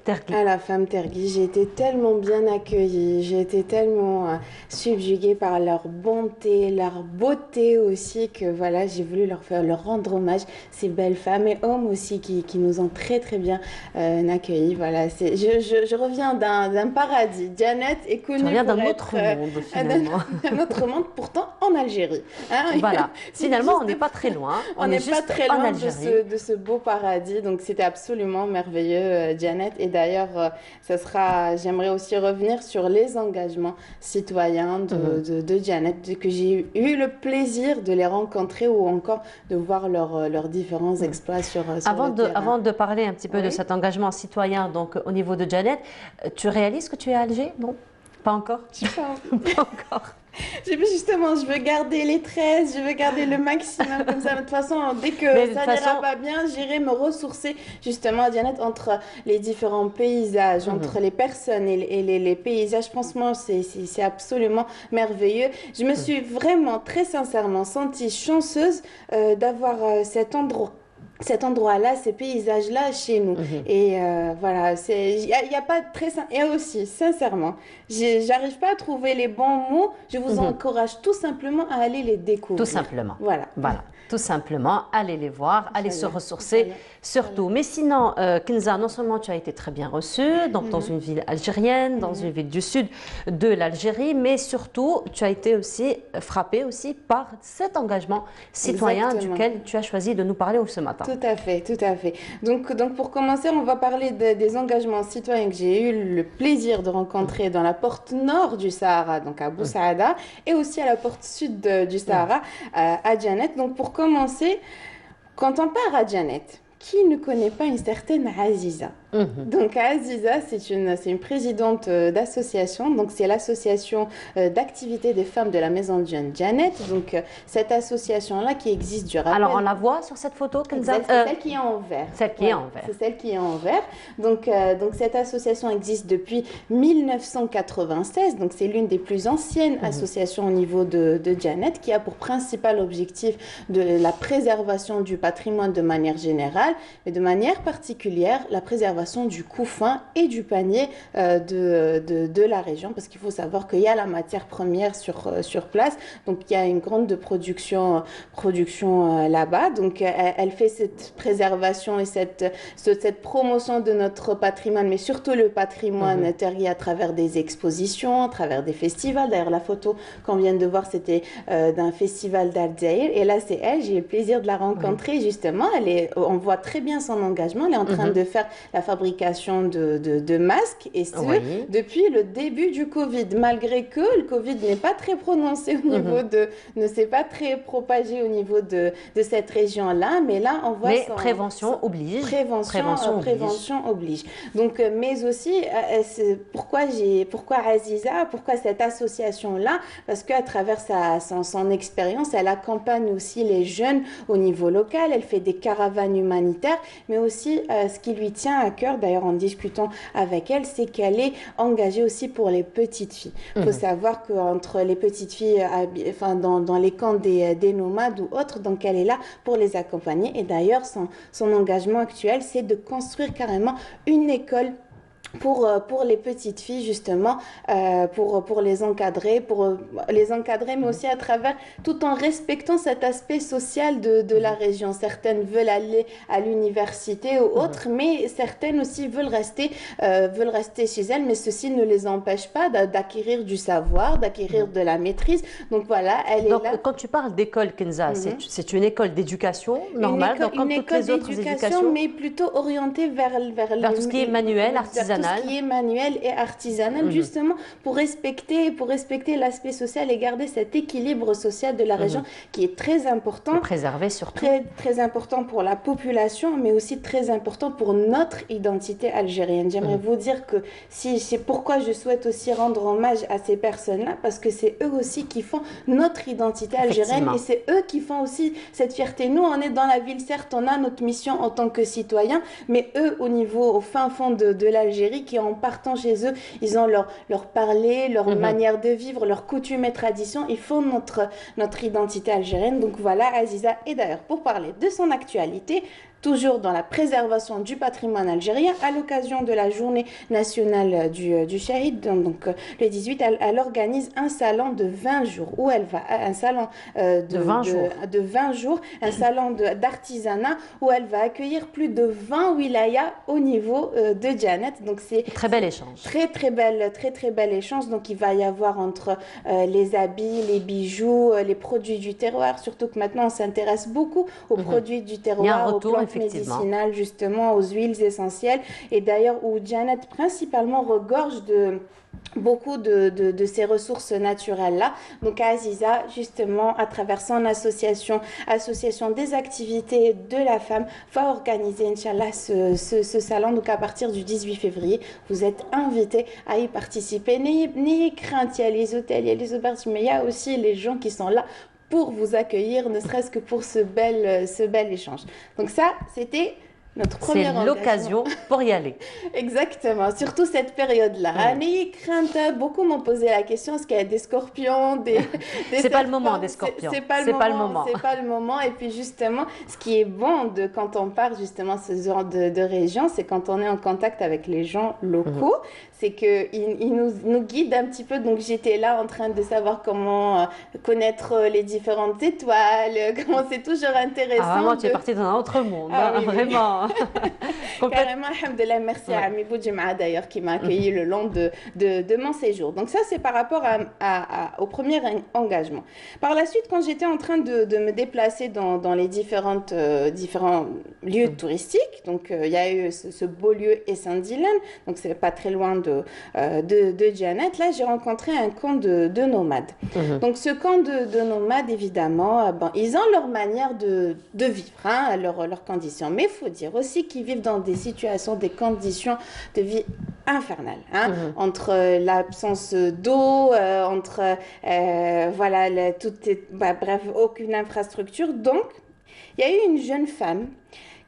[SPEAKER 14] Tergui.
[SPEAKER 3] À
[SPEAKER 14] la femme Tergui. J'ai été tellement bien accueillie, j'ai été tellement subjuguée par leur bonté, leur beauté aussi, que voilà, j'ai voulu leur rendre hommage. Ces belles femmes et hommes aussi qui nous ont très bien accueillis. Voilà, je reviens d'un paradis. Janet est connue.
[SPEAKER 3] Tu reviens d'un autre monde finalement.
[SPEAKER 14] D'un autre monde, pourtant en Algérie. Hein,
[SPEAKER 3] voilà. Finalement, on n'est pas très loin.
[SPEAKER 14] On n'est pas très loin de ce beau paradis. Donc c'était absolument merveilleux, Janet. Et d'ailleurs, j'aimerais aussi revenir sur les engagements citoyens de Janet, que j'ai eu le plaisir de les rencontrer ou encore de voir leurs différents exploits sur le terrain.
[SPEAKER 3] Avant de parler un petit peu de cet engagement citoyen donc, au niveau de Janet, tu réalises que tu es à Alger? Non? Pas encore?
[SPEAKER 14] Pas encore. Justement, je veux garder les tresses, je veux garder le maximum comme ça. De toute façon, dès que ça n'ira pas bien, j'irai me ressourcer justement à Janet entre les différents paysages, entre les personnes et les paysages. Franchement, c'est absolument merveilleux. Je me suis vraiment, très sincèrement, sentie chanceuse d'avoir cet endroit-là, ces paysages-là chez nous. Et voilà, il y a pas très... Et aussi, sincèrement, j'arrive pas à trouver les bons mots. Je vous encourage tout simplement à aller les découvrir.
[SPEAKER 3] Tout simplement.
[SPEAKER 14] Voilà.
[SPEAKER 3] Tout simplement, allez les voir, allez se ressourcer, surtout. Mais sinon, Kenza, non seulement tu as été très bien reçue dans une ville algérienne, dans une ville du sud de l'Algérie, mais surtout, tu as été aussi frappée aussi par cet engagement citoyen duquel tu as choisi de nous parler ce matin.
[SPEAKER 14] Tout à fait, tout à fait. Donc pour commencer, on va parler des engagements citoyens que j'ai eu le plaisir de rencontrer dans la porte nord du Sahara, donc à Bou Saada, et aussi à la porte sud du Sahara, à Janet. Donc pour commencer, quand on part à Janet, qui ne connaît pas une certaine Aziza? Donc Aziza, c'est une présidente d'association, donc c'est l'association d'activité des femmes de la maison de jeunes Janet. Donc cette association-là qui existe, je rappelle.
[SPEAKER 3] Alors on la voit sur cette photo, Kenza?
[SPEAKER 14] C'est celle qui est en vert.
[SPEAKER 3] Celle qui est en vert.
[SPEAKER 14] C'est celle qui est en vert. Donc cette association existe depuis 1996, donc c'est l'une des plus anciennes associations au niveau de Janet, qui a pour principal objectif de la préservation du patrimoine de manière générale, mais de manière particulière la préservation du couffin et du panier de la région, parce qu'il faut savoir qu'il y a la matière première sur place, donc il y a une grande production là-bas. Donc elle fait cette préservation et cette promotion de notre patrimoine, mais surtout le patrimoine terrier à travers des expositions, à travers des festivals. D'ailleurs, la photo qu'on vient de voir, c'était d'un festival d'Alzaïr, et là c'est elle, j'ai eu le plaisir de la rencontrer justement. On voit très bien son engagement, elle est en train de faire la fabrication de masques, et depuis le début du Covid, malgré que le Covid n'est pas très prononcé au niveau ne s'est pas très propagé au niveau de cette région-là, mais là on voit...
[SPEAKER 3] Mais prévention oblige.
[SPEAKER 14] Prévention oblige. Donc, mais aussi, pourquoi Aziza, pourquoi cette association-là? Parce qu'à travers son expérience, elle accompagne aussi les jeunes au niveau local, elle fait des caravanes humanitaires, mais aussi ce qui lui tient à cœur, d'ailleurs en discutant avec elle, c'est qu'elle est engagée aussi pour les petites filles. Il faut savoir qu'entre les petites filles, dans les camps des nomades ou autres, donc elle est là pour les accompagner. Et d'ailleurs, son engagement actuel, c'est de construire carrément une école pour les petites filles, justement, pour les encadrer, mais aussi à travers, tout en respectant cet aspect social de la région. Certaines veulent aller à l'université ou autres, mais certaines aussi veulent rester chez elles, mais ceci ne les empêche pas d'acquérir du savoir, d'acquérir de la maîtrise. Donc voilà, elle est là.
[SPEAKER 3] Quand tu parles d'école, Kenza, c'est une école d'éducation normale,
[SPEAKER 14] une école d'éducation, mais plutôt orientée vers
[SPEAKER 3] tout ce qui est manuel, artisanal.
[SPEAKER 14] Tout ce qui est manuel et artisanal, justement pour respecter l'aspect social et garder cet équilibre social de la région qui est très important.
[SPEAKER 3] Préserver surtout.
[SPEAKER 14] Très important pour la population, mais aussi très important pour notre identité algérienne. J'aimerais vous dire que c'est pourquoi je souhaite aussi rendre hommage à ces personnes-là, parce que c'est eux aussi qui font notre identité algérienne, et c'est eux qui font aussi cette fierté. Nous, on est dans la ville, certes, on a notre mission en tant que citoyens, mais eux, au fin fond de l'Algérie, qui en partant chez eux, ils ont leur parler, leur manière de vivre, leurs coutumes et traditions. Ils font notre identité algérienne. Donc voilà, Aziza. Et d'ailleurs, pour parler de son actualité, toujours dans la préservation du patrimoine algérien, à l'occasion de la journée nationale du Shahid, donc le 18, elle organise un salon de 20 jours, où elle va, un salon de 20 jours, un salon d'artisanat, où elle va accueillir plus de 20 wilayas au niveau de Janet. Donc c'est
[SPEAKER 3] très bel échange.
[SPEAKER 14] Très bel échange. Donc il va y avoir entre les habits, les bijoux, les produits du terroir, surtout que maintenant on s'intéresse beaucoup aux produits du terroir,
[SPEAKER 3] il y a un retour,
[SPEAKER 6] plantes médicinales, justement, aux huiles essentielles. Et d'ailleurs, où Janet principalement regorge de beaucoup de ces ressources naturelles-là. Donc Aziza, justement, à travers son association des activités de la femme, va organiser, Inch'Allah, ce salon. Donc à partir du 18 février, vous êtes invités à y participer. N'ayez crainte, il y a les hôtels, il y a les auberges, mais il y a aussi les gens qui sont là pour vous accueillir, ne serait-ce que pour ce bel échange. Donc ça, c'était notre première
[SPEAKER 3] engagement. C'est l'occasion pour y aller.
[SPEAKER 6] Exactement, surtout cette période-là. N'ayez crainte, beaucoup m'ont posé la question, est-ce qu'il y a des scorpions,
[SPEAKER 3] c'est pas le moment des scorpions.
[SPEAKER 6] C'est pas le moment. Et puis justement, ce qui est bon quand on part justement ce genre de région, c'est quand on est en contact avec les gens locaux, c'est qu'ils nous guident un petit peu. Donc j'étais là en train de savoir comment connaître les différentes étoiles, comment c'est toujours intéressant.
[SPEAKER 3] Ah, vraiment, tu es partie dans un autre monde,
[SPEAKER 6] oui,
[SPEAKER 3] vraiment.
[SPEAKER 6] Carrément, alhamdoulilah, merci à Ami Boudjima d'ailleurs qui m'a accueilli le long de mon séjour. Donc ça, c'est par rapport au premier engagement. Par la suite, quand j'étais en train de me déplacer dans les différents lieux touristiques, donc il y a eu ce beau lieu Essandilan, donc c'est pas très loin de Janet. Là, j'ai rencontré un camp de nomades. Donc ce camp de nomades, évidemment, ils ont leur manière de vivre, hein, leurs conditions. Mais il faut dire aussi qu'ils vivent dans des situations, des conditions de vie infernales, hein, entre l'absence d'eau, entre bref, aucune infrastructure. Donc, il y a eu une jeune femme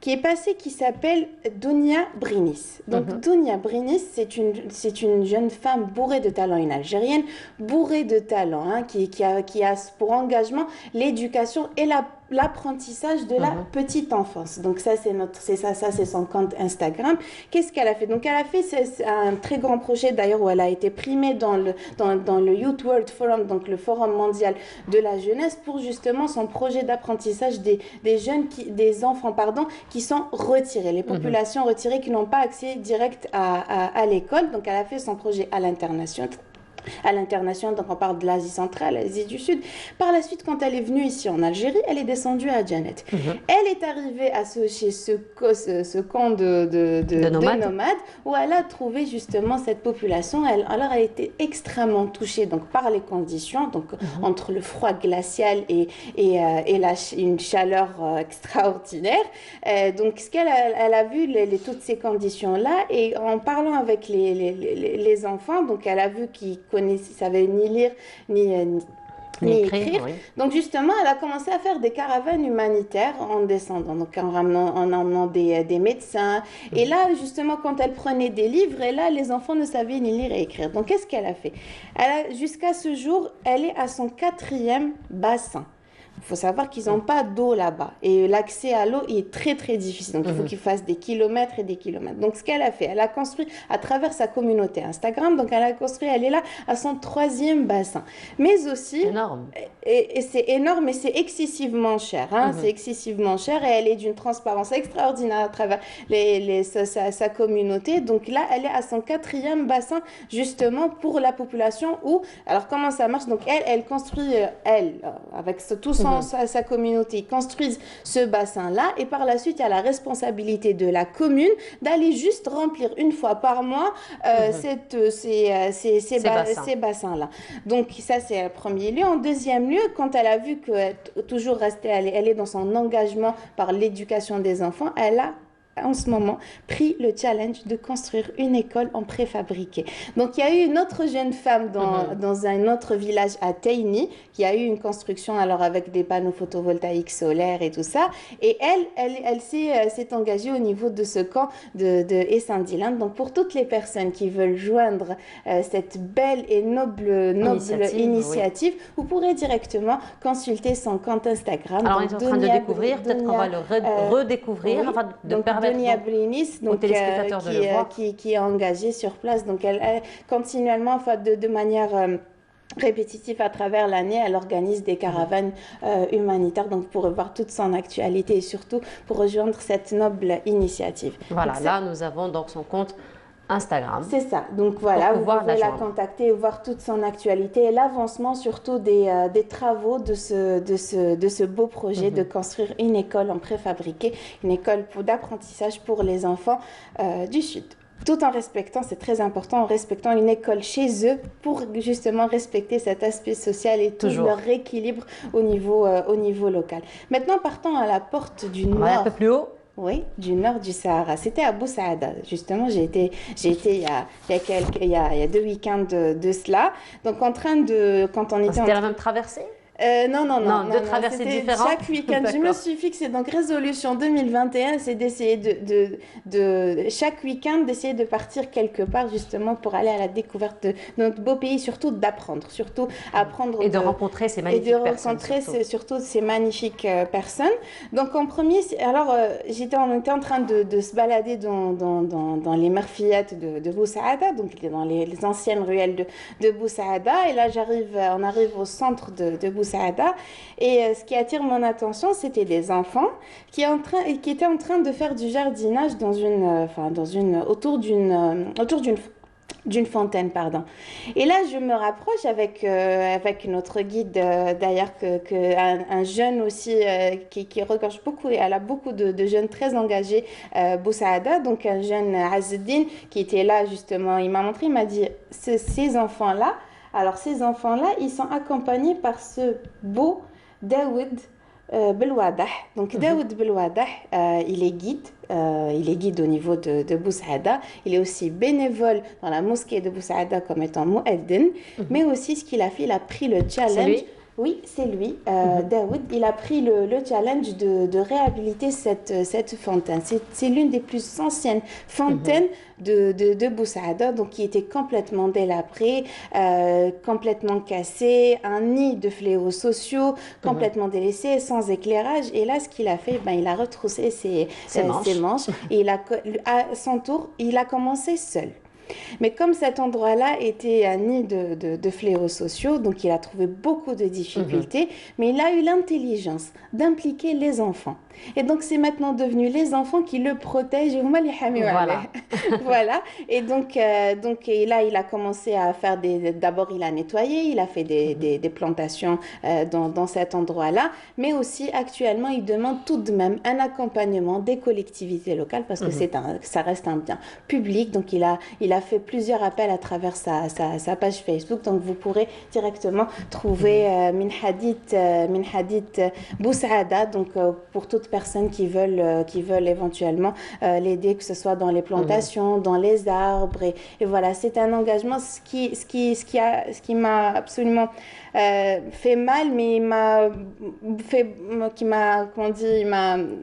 [SPEAKER 6] qui est passée, qui s'appelle Dounia Brinis. Donc, Dounia Brinis, c'est une jeune femme bourrée de talent, une Algérienne bourrée de talent, hein, qui a pour engagement l'éducation et l'apprentissage de la petite enfance. Donc ça, c'est son compte Instagram. Qu'est-ce qu'elle a fait? Donc elle a fait un très grand projet d'ailleurs où elle a été primée dans le Youth World Forum, donc le Forum mondial de la jeunesse, pour justement son projet d'apprentissage des enfants qui sont retirés, les populations retirées qui n'ont pas accès direct à l'école. Donc elle a fait son projet à l'international. Donc on parle de l'Asie centrale, l'Asie du Sud. Par la suite, quand elle est venue ici en Algérie, elle est descendue à Janet. Elle est arrivée chez ce camp de nomades où elle a trouvé justement cette population. Alors elle était extrêmement touchée donc, par les conditions, donc, entre le froid glacial et une chaleur extraordinaire. Donc ce qu'elle a vu, toutes ces conditions-là, et en parlant avec les enfants, donc elle a vu qu'ils savaient ni lire ni écrire. Oui. Donc justement, elle a commencé à faire des caravanes humanitaires en descendant, donc en emmenant des médecins. Et là, justement, quand elle prenait des livres, et là, les enfants ne savaient ni lire et écrire. Donc qu'est-ce qu'elle a fait? Jusqu'à ce jour, elle est à son 4e bassin. Il faut savoir qu'ils n'ont pas d'eau là-bas. Et l'accès à l'eau est très, très difficile. Donc, il faut qu'ils fassent des kilomètres et des kilomètres. Donc, ce qu'elle a fait, elle a construit à travers sa communauté Instagram. Donc, elle est là à son 3e bassin. Mais aussi...
[SPEAKER 3] Énorme.
[SPEAKER 6] Et c'est énorme, mais c'est excessivement cher. Hein, c'est excessivement cher et elle est d'une transparence extraordinaire à travers sa communauté. Donc, là, elle est à son 4e bassin, justement, pour la population où... Alors, comment ça marche? Donc, elle construit, avec tout son sa communauté, ils construisent ce bassin-là et par la suite, il y a la responsabilité de la commune d'aller juste remplir une fois par mois ces bassins-là. Donc ça, c'est le premier lieu. En deuxième lieu, quand elle a vu que toujours rester, elle est dans son engagement par l'éducation des enfants, elle a en ce moment pris le challenge de construire une école en préfabriqué. Donc il y a eu une autre jeune femme dans un autre village à Teini qui a eu une construction alors avec des panneaux photovoltaïques solaires et tout ça, et elle s'est engagée au niveau de ce camp de Essandilan. Donc pour toutes les personnes qui veulent joindre cette belle et noble initiative, vous pourrez directement consulter son compte Instagram.
[SPEAKER 3] Alors on est en train de découvrir, peut-être qu'on va le redécouvrir, afin de permettre
[SPEAKER 6] Dounia Brinis, donc, qui est engagée sur place. Donc, elle continuellement, de manière répétitive à travers l'année, elle organise des caravanes humanitaires, donc pour revoir toute son actualité et surtout pour rejoindre cette noble initiative.
[SPEAKER 3] Voilà, donc, là, nous avons donc son compte Instagram.
[SPEAKER 14] C'est ça. Donc voilà,
[SPEAKER 3] Pour
[SPEAKER 14] vous
[SPEAKER 3] pouvoir
[SPEAKER 14] pouvez
[SPEAKER 3] la
[SPEAKER 14] la
[SPEAKER 3] joindre.
[SPEAKER 14] contacter et voir toute son actualité et l'avancement surtout des travaux de ce beau projet de construire une école en préfabriqué, une école d'apprentissage pour les enfants du Sud. Tout en respectant, c'est très important, en respectant une école chez eux pour justement respecter cet aspect social et tout
[SPEAKER 3] Toujours.
[SPEAKER 14] leur équilibre au niveau local. Maintenant, partons à la porte du
[SPEAKER 3] On va aller
[SPEAKER 14] nord.
[SPEAKER 3] un peu plus haut.
[SPEAKER 14] Oui, du nord du Sahara. C'était à Bou Saada. Justement, j'ai été il y a 2 week-ends de cela. Donc, quand on était
[SPEAKER 3] C'était la même traversée?
[SPEAKER 14] non,
[SPEAKER 3] Non, deux traversées
[SPEAKER 14] c'était
[SPEAKER 3] différentes.
[SPEAKER 14] chaque week-end. Je me
[SPEAKER 3] D'accord.
[SPEAKER 14] suis fixé, donc résolution 2021, c'est d'essayer chaque week-end, d'essayer de partir quelque part justement pour aller à la découverte de notre beau pays, surtout d'apprendre, surtout apprendre.
[SPEAKER 3] Et de rencontrer ces magnifiques personnes.
[SPEAKER 14] Et de rencontrer surtout ces magnifiques personnes. Donc en premier, alors on était en train de se balader dans les marfiates de Bou Saada, donc dans les anciennes ruelles de Bou Saada. Et là, on arrive au centre de Bou Saada. Et ce qui attire mon attention, c'était des enfants qui étaient en train de faire du jardinage autour d'une fontaine, pardon. Et là, je me rapproche avec notre guide, d'ailleurs, un jeune aussi qui regorge beaucoup, et elle a beaucoup de jeunes très engagés, Bou Saada, donc un jeune Azzeddine qui était là justement. Il m'a montré, il m'a dit, ces enfants-là, ils sont accompagnés par ce beau Daoud Belwadah. Donc Daoud Belwadah, il est guide au niveau de Bou Saada. Il est aussi bénévole dans la mosquée de Bou Saada comme étant mueddin. Mais aussi ce qu'il a fait, il a pris le challenge.
[SPEAKER 3] C'est lui?
[SPEAKER 14] Oui, c'est lui, Daoud. Il a pris le challenge de réhabiliter cette fontaine. C'est l'une des plus anciennes fontaines de Bou Saada, donc qui était complètement délabrée, complètement cassée, un nid de fléaux sociaux, complètement délaissé, sans éclairage. Et là, ce qu'il a fait, il a retroussé ses manches et à son tour, il a commencé seul. Mais comme cet endroit-là était un nid de fléaux sociaux, donc il a trouvé beaucoup de difficultés, mais il a eu l'intelligence d'impliquer les enfants. Et donc c'est maintenant devenu les enfants qui le protègent.
[SPEAKER 3] Voilà.
[SPEAKER 14] Voilà. Et donc et là, il a commencé à faire d'abord, il a nettoyé, il a fait des plantations dans cet endroit-là, mais aussi actuellement, il demande tout de même un accompagnement des collectivités locales parce que ça reste un bien public. Donc il a fait plusieurs appels à travers sa page Facebook. Donc vous pourrez directement trouver Min Hadith Bou Saada, donc pour toutes personnes qui veulent éventuellement l'aider, que ce soit dans les plantations, dans les arbres. Et voilà, c'est un engagement. Ce qui m'a absolument fait mal, mais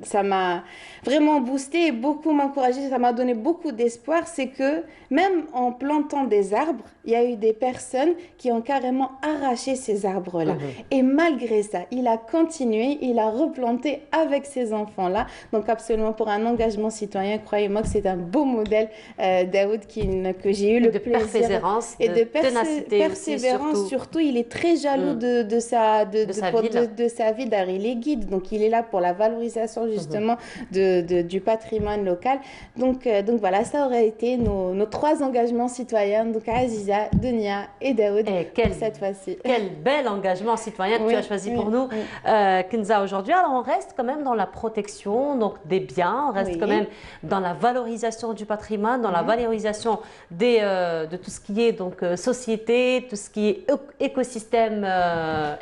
[SPEAKER 14] ça m'a vraiment boosté et beaucoup m'encouragé, ça m'a donné beaucoup d'espoir. C'est que même en plantant des arbres, il y a eu des personnes qui ont carrément arraché ces arbres-là. Et malgré ça, il a continué, il a replanté avec ces enfants-là. Donc absolument, pour un engagement citoyen, croyez-moi que c'est un beau modèle, Daoud, que j'ai eu le plaisir.
[SPEAKER 3] Persévérance,
[SPEAKER 14] et de
[SPEAKER 3] ténacité
[SPEAKER 14] persévérance
[SPEAKER 3] aussi,
[SPEAKER 14] surtout. Il est très jaloux de sa ville. D'ailleurs, il est guide, donc il est là pour la valorisation justement du patrimoine local. Donc voilà, ça aurait été nos 3 engagements citoyens, donc Aziza, Dunia et Daoud pour cette fois-ci.
[SPEAKER 3] Quel bel engagement citoyen que tu as choisi pour nous, Kenza, aujourd'hui. Alors on reste quand même dans la protection donc des biens, on reste quand même dans la valorisation du patrimoine, dans la valorisation de tout ce qui est donc société, tout ce qui est écosystème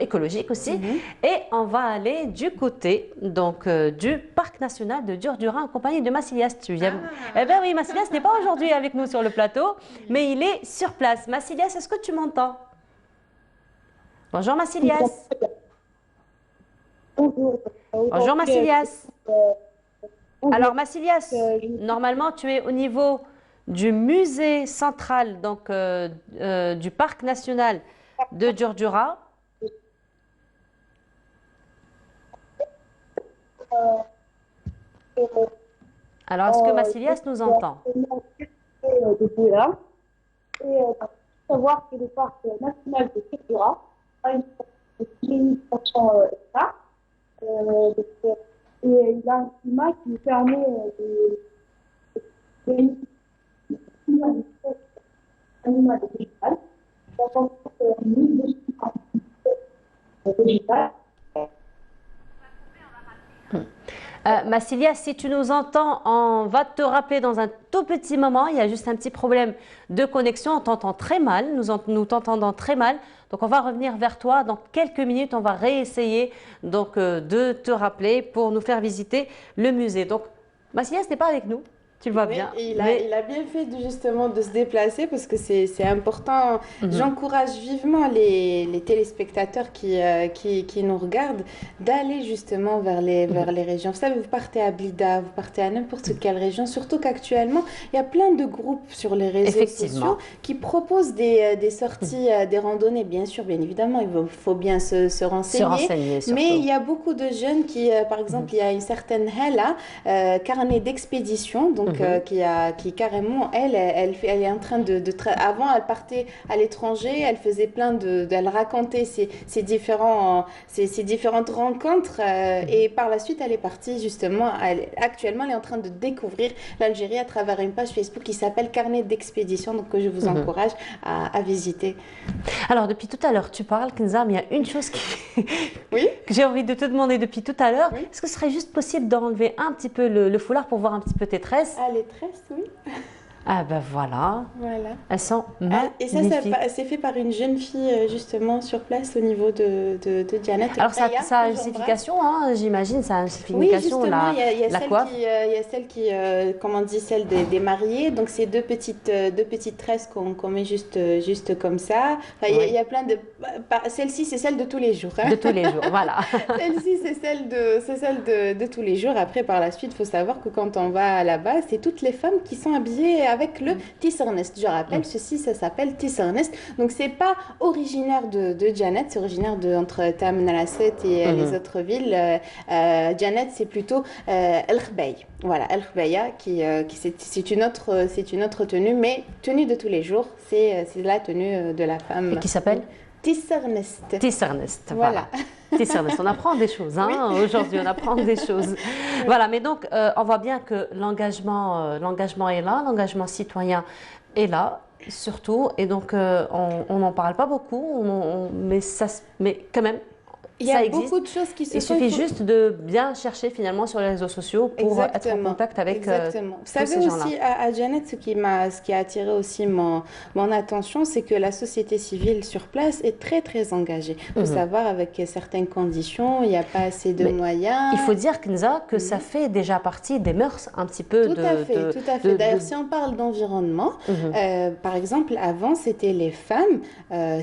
[SPEAKER 3] écologique aussi. Et on va aller du côté donc du parc national de Djurdjura en compagnie de Massilias. Tu viens? Eh bien oui, Massilias n'est pas aujourd'hui avec nous sur le plateau, mais il est sur place. Massilias, est-ce que tu m'entends? Bonjour Massilias. Bonjour Massilias. Alors Massilias, normalement tu es au niveau du musée central donc du parc national de Djurdjura. Alors est-ce que Massilias nous entend?
[SPEAKER 15] Et savoir que le parc national de Djurdjura a une limitation là. Et il a un climat qui permet animal et végétal. Donc, en fait, 1200 végétal.
[SPEAKER 3] Massilia, si tu nous entends, on va te rappeler dans un tout petit moment. Il y a juste un petit problème de connexion. On t'entend très mal. Nous t'entendons très mal. Donc, on va revenir vers toi dans quelques minutes. On va réessayer donc, de te rappeler pour nous faire visiter le musée. Donc, Massilia, ce n'est pas avec nous. Tu le vois bien.
[SPEAKER 14] Il a bien fait justement de se déplacer parce que c'est important. J'encourage vivement les téléspectateurs qui nous regardent d'aller justement vers les régions. Vous savez, vous partez à Blida, vous partez à n'importe quelle région, surtout qu'actuellement, il y a plein de groupes sur les réseaux sociaux qui proposent des sorties, des randonnées. Bien sûr, bien évidemment, il faut bien se renseigner. Mais il y a beaucoup de jeunes qui, par exemple, il y a une certaine Hala, carnet d'expédition, donc qui carrément, elle est en train avant, elle partait à l'étranger, elle faisait elle racontait ses différentes rencontres et par la suite, elle est partie justement, actuellement, elle est en train de découvrir l'Algérie à travers une page Facebook qui s'appelle Carnet d'expédition, donc que je vous encourage à visiter.
[SPEAKER 3] Alors, depuis tout à l'heure, tu parles, Kenza, mais il y a une chose que j'ai envie de te demander depuis tout à l'heure. Est-ce que ce serait juste possible d'enlever un petit peu le foulard pour voir un petit peu tes tresses?
[SPEAKER 14] Ah, les tresses, oui.
[SPEAKER 3] Ah ben voilà. Elles sont magnifiques.
[SPEAKER 14] Et ça c'est fait par une jeune fille justement sur place au niveau de Janet.
[SPEAKER 3] Alors ça a une signification, hein, j'imagine, ça a une signification.
[SPEAKER 14] Oui, justement, il y a celle qui, comment on dit, celle des mariés. Donc c'est deux petites tresses qu'on met juste comme ça. Enfin, il y a plein de... Celle-ci, c'est celle de tous les jours. Hein.
[SPEAKER 3] De tous les jours, voilà.
[SPEAKER 14] Celle-ci, c'est celle de tous les jours. Après, par la suite, il faut savoir que quand on va là-bas, c'est toutes les femmes qui sont habillées avec le Tissernest. Je rappelle, ceci, ça s'appelle Tissernest. Donc, c'est pas originaire de Janet, c'est originaire entre Taman al-Asset et les autres villes. Janet, c'est plutôt El Khbey. Voilà, El Khbeya, c'est une autre tenue, mais tenue de tous les jours, c'est la tenue de la femme.
[SPEAKER 3] Et qui s'appelle
[SPEAKER 14] Tissernest.
[SPEAKER 3] Tissernest, voilà. On apprend des choses, hein, aujourd'hui, on apprend des choses. Voilà, mais donc, on voit bien que l'engagement est là, l'engagement citoyen est là, surtout, et donc, on n'en parle pas beaucoup, mais quand même,
[SPEAKER 14] il y a beaucoup de choses qui se font.
[SPEAKER 3] Il suffit juste de bien chercher finalement sur les réseaux sociaux pour être en contact avec tous ces gens-là.
[SPEAKER 14] Vous savez aussi, à Janet, ce qui a attiré aussi mon attention, c'est que la société civile sur place est très, très engagée. Il faut savoir, avec certaines conditions, il n'y a pas assez de moyens.
[SPEAKER 3] Il faut dire, Kenza, que ça fait déjà partie des mœurs un petit peu
[SPEAKER 14] Tout à fait. D'ailleurs, si on parle d'environnement, par exemple, avant, c'était les femmes,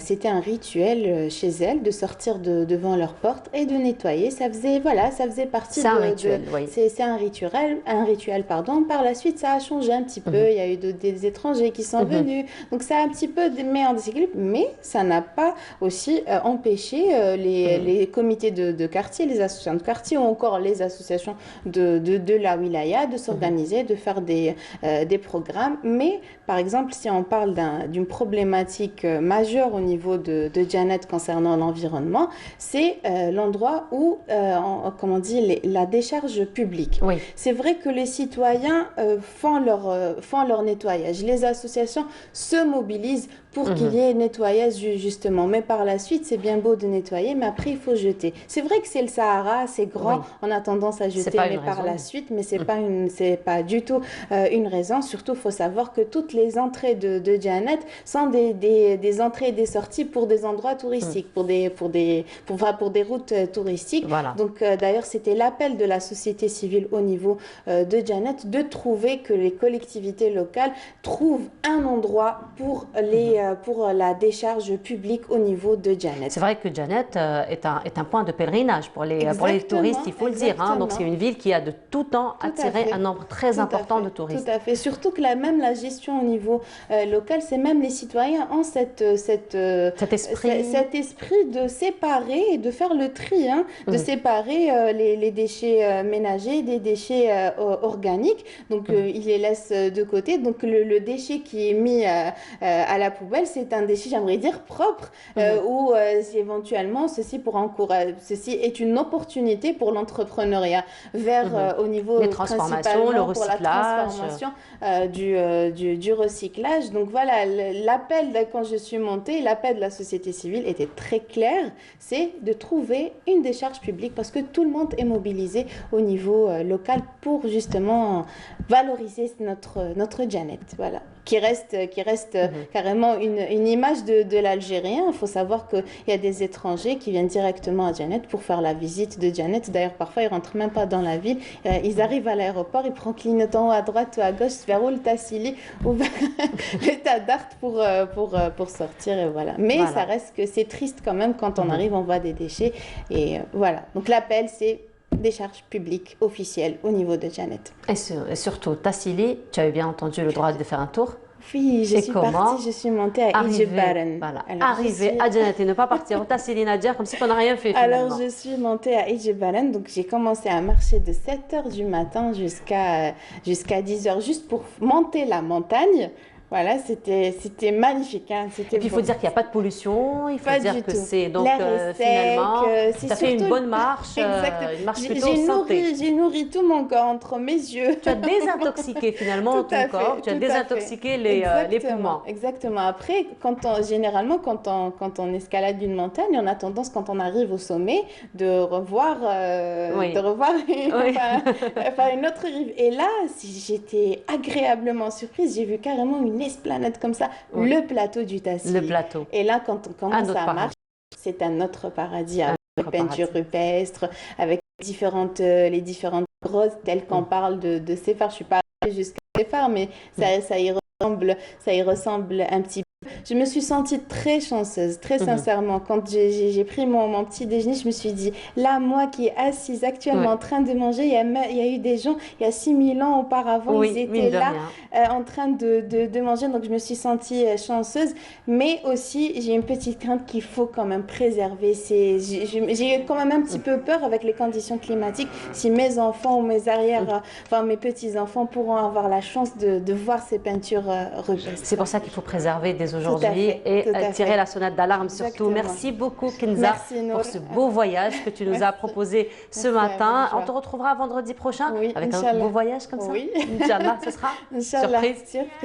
[SPEAKER 14] c'était un rituel chez elles de sortir devant leur porte et de nettoyer. Ça faisait partie
[SPEAKER 3] c'est un rituel, oui.
[SPEAKER 14] C'est un rituel, pardon. Par la suite, ça a changé un petit peu. Il y a eu des étrangers qui sont venus. Donc, ça a un petit peu mis en déséquilibre, mais ça n'a pas aussi empêché les comités de quartier, les associations de quartier ou encore les associations de la wilaya de s'organiser, de faire des programmes. Mais, par exemple, si on parle d'une problématique majeure au niveau de Janet concernant l'environnement, c'est l'endroit où, comment on dit, la décharge publique.
[SPEAKER 3] Oui.
[SPEAKER 14] C'est vrai que les citoyens font leur nettoyage. Les associations se mobilisent pour qu'il y ait nettoyage justement. Mais par la suite, c'est bien beau de nettoyer, mais après, il faut jeter. C'est vrai que c'est le Sahara, c'est grand, on a tendance à jeter, mais par la suite, mais c'est pas du tout une raison. Surtout, il faut savoir que toutes les entrées de Janet sont des entrées et des sorties pour des endroits touristiques, pour des routes touristiques.
[SPEAKER 3] Voilà.
[SPEAKER 14] Donc, d'ailleurs, c'était l'appel de la société civile au niveau de Janet de trouver que les collectivités locales trouvent un endroit pour la décharge publique au niveau de Janet.
[SPEAKER 3] C'est vrai que Janet est un point de pèlerinage pour les touristes, il faut le dire. Hein. Donc c'est une ville qui a de tout temps attiré un nombre très important de touristes.
[SPEAKER 14] Tout à fait. Surtout que même la gestion au niveau local, c'est même les citoyens ont cet esprit de séparer et de faire le tri, de séparer les déchets ménagers des déchets organiques. Donc ils les laissent de côté. Donc le déchet qui est mis à la poubelle, poubelle, c'est un déchet, j'aimerais dire, propre, où éventuellement, ceci est une opportunité pour l'entrepreneuriat vers, au niveau
[SPEAKER 3] les transformations, le recyclage.
[SPEAKER 14] Pour la transformation du recyclage. Donc voilà, l'appel, quand je suis montée, l'appel de la société civile était très clair, c'est de trouver une décharge publique parce que tout le monde est mobilisé au niveau local pour justement valoriser notre Janet, voilà, qui reste carrément une image de l'Algérien. Il faut savoir qu'il y a des étrangers qui viennent directement à Janet pour faire la visite de Janet. D'ailleurs, parfois, ils ne rentrent même pas dans la ville. Ils arrivent à l'aéroport, ils prennent clignotant à droite ou à gauche vers le Tassili ou vers le Tadart pour sortir. Et voilà. Mais ça reste que c'est triste quand même quand on arrive, on voit des déchets. Et voilà. Donc l'appel, c'est décharge publique officielle au niveau de Janet.
[SPEAKER 3] Et surtout, Tassili, tu avais bien entendu le droit de faire un tour?
[SPEAKER 14] Oui, je suis montée à Idjebaren.
[SPEAKER 3] Voilà. Arriver à Janet et ne pas partir au Tassili Nadia comme si on n'a rien fait finalement.
[SPEAKER 14] Alors je suis montée à Idjebaren, donc j'ai commencé à marcher de 7h du matin jusqu'à 10h juste pour monter la montagne. Voilà, c'était magnifique. Hein.
[SPEAKER 3] Et puis il faut dire qu'il n'y a pas de pollution, il faut dire que c'est donc finalement, ça fait une bonne marche, une marche plutôt santé.
[SPEAKER 14] J'ai nourri tout mon corps entre mes yeux.
[SPEAKER 3] Tu as désintoxiqué finalement ton corps, tu as désintoxiqué les poumons.
[SPEAKER 14] Exactement. Après, généralement, quand on escalade une montagne, on a tendance, quand on arrive au sommet, de revoir une autre rive. Et là, j'étais agréablement surprise, j'ai vu carrément une esplanade comme ça, le plateau du Tassili.
[SPEAKER 3] Le plateau.
[SPEAKER 14] Et là, quand on commence à marcher, c'est un autre paradis, avec les peintures rupestres, avec les différentes grottes telles qu'on parle de Séphar. Je ne suis pas allée jusqu'à Séphar, mais ça y ressemble un petit peu. Je me suis sentie très chanceuse, très sincèrement. Quand j'ai pris mon petit déjeuner, je me suis dit, là, moi qui est assise actuellement en train de manger, il y a eu des gens, il y a 6000 ans auparavant, ils étaient là en train de manger. Donc, je me suis sentie chanceuse. Mais aussi, j'ai une petite crainte qu'il faut quand même préserver. J'ai quand même un petit peu peur avec les conditions climatiques. Si mes enfants ou mes mes petits-enfants pourront avoir la chance de voir ces peintures rupestres.
[SPEAKER 3] C'est pour ça qu'il faut préserver dès aujourd'hui et tirer la sonnette d'alarme surtout. Merci beaucoup Kenza pour ce beau voyage que tu nous as proposé ce matin. On te retrouvera vendredi prochain avec un beau voyage comme ça.
[SPEAKER 14] Oui.
[SPEAKER 3] Inch'Allah, ce sera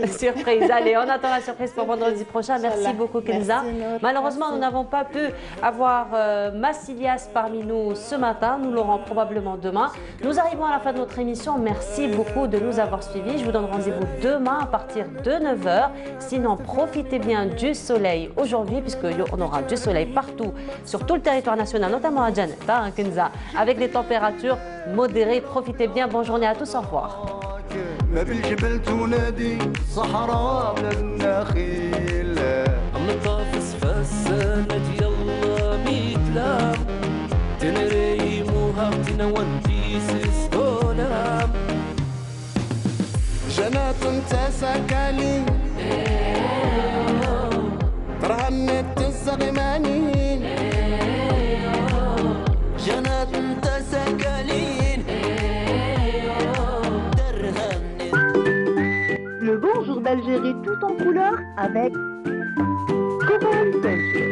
[SPEAKER 3] surprise. Allez, on attend la surprise pour vendredi prochain. Merci beaucoup Kenza. Malheureusement, nous n'avons pas pu avoir Massilias parmi nous ce matin. Nous l'aurons probablement demain. Nous arrivons à la fin de notre émission. Merci beaucoup de nous avoir suivis. Je vous donne rendez-vous demain à partir de 9h. Sinon, profitez bien du soleil aujourd'hui, puisqu'on aura du soleil partout, sur tout le territoire national, notamment à Janet, Kenza, avec des températures modérées. Profitez bien. Bonne journée à tous. Au revoir.
[SPEAKER 2] ترهنت الزغمانين جنات تسكالين
[SPEAKER 1] Le bonjour d'Algérie tout en couleur avec Coral Peinture.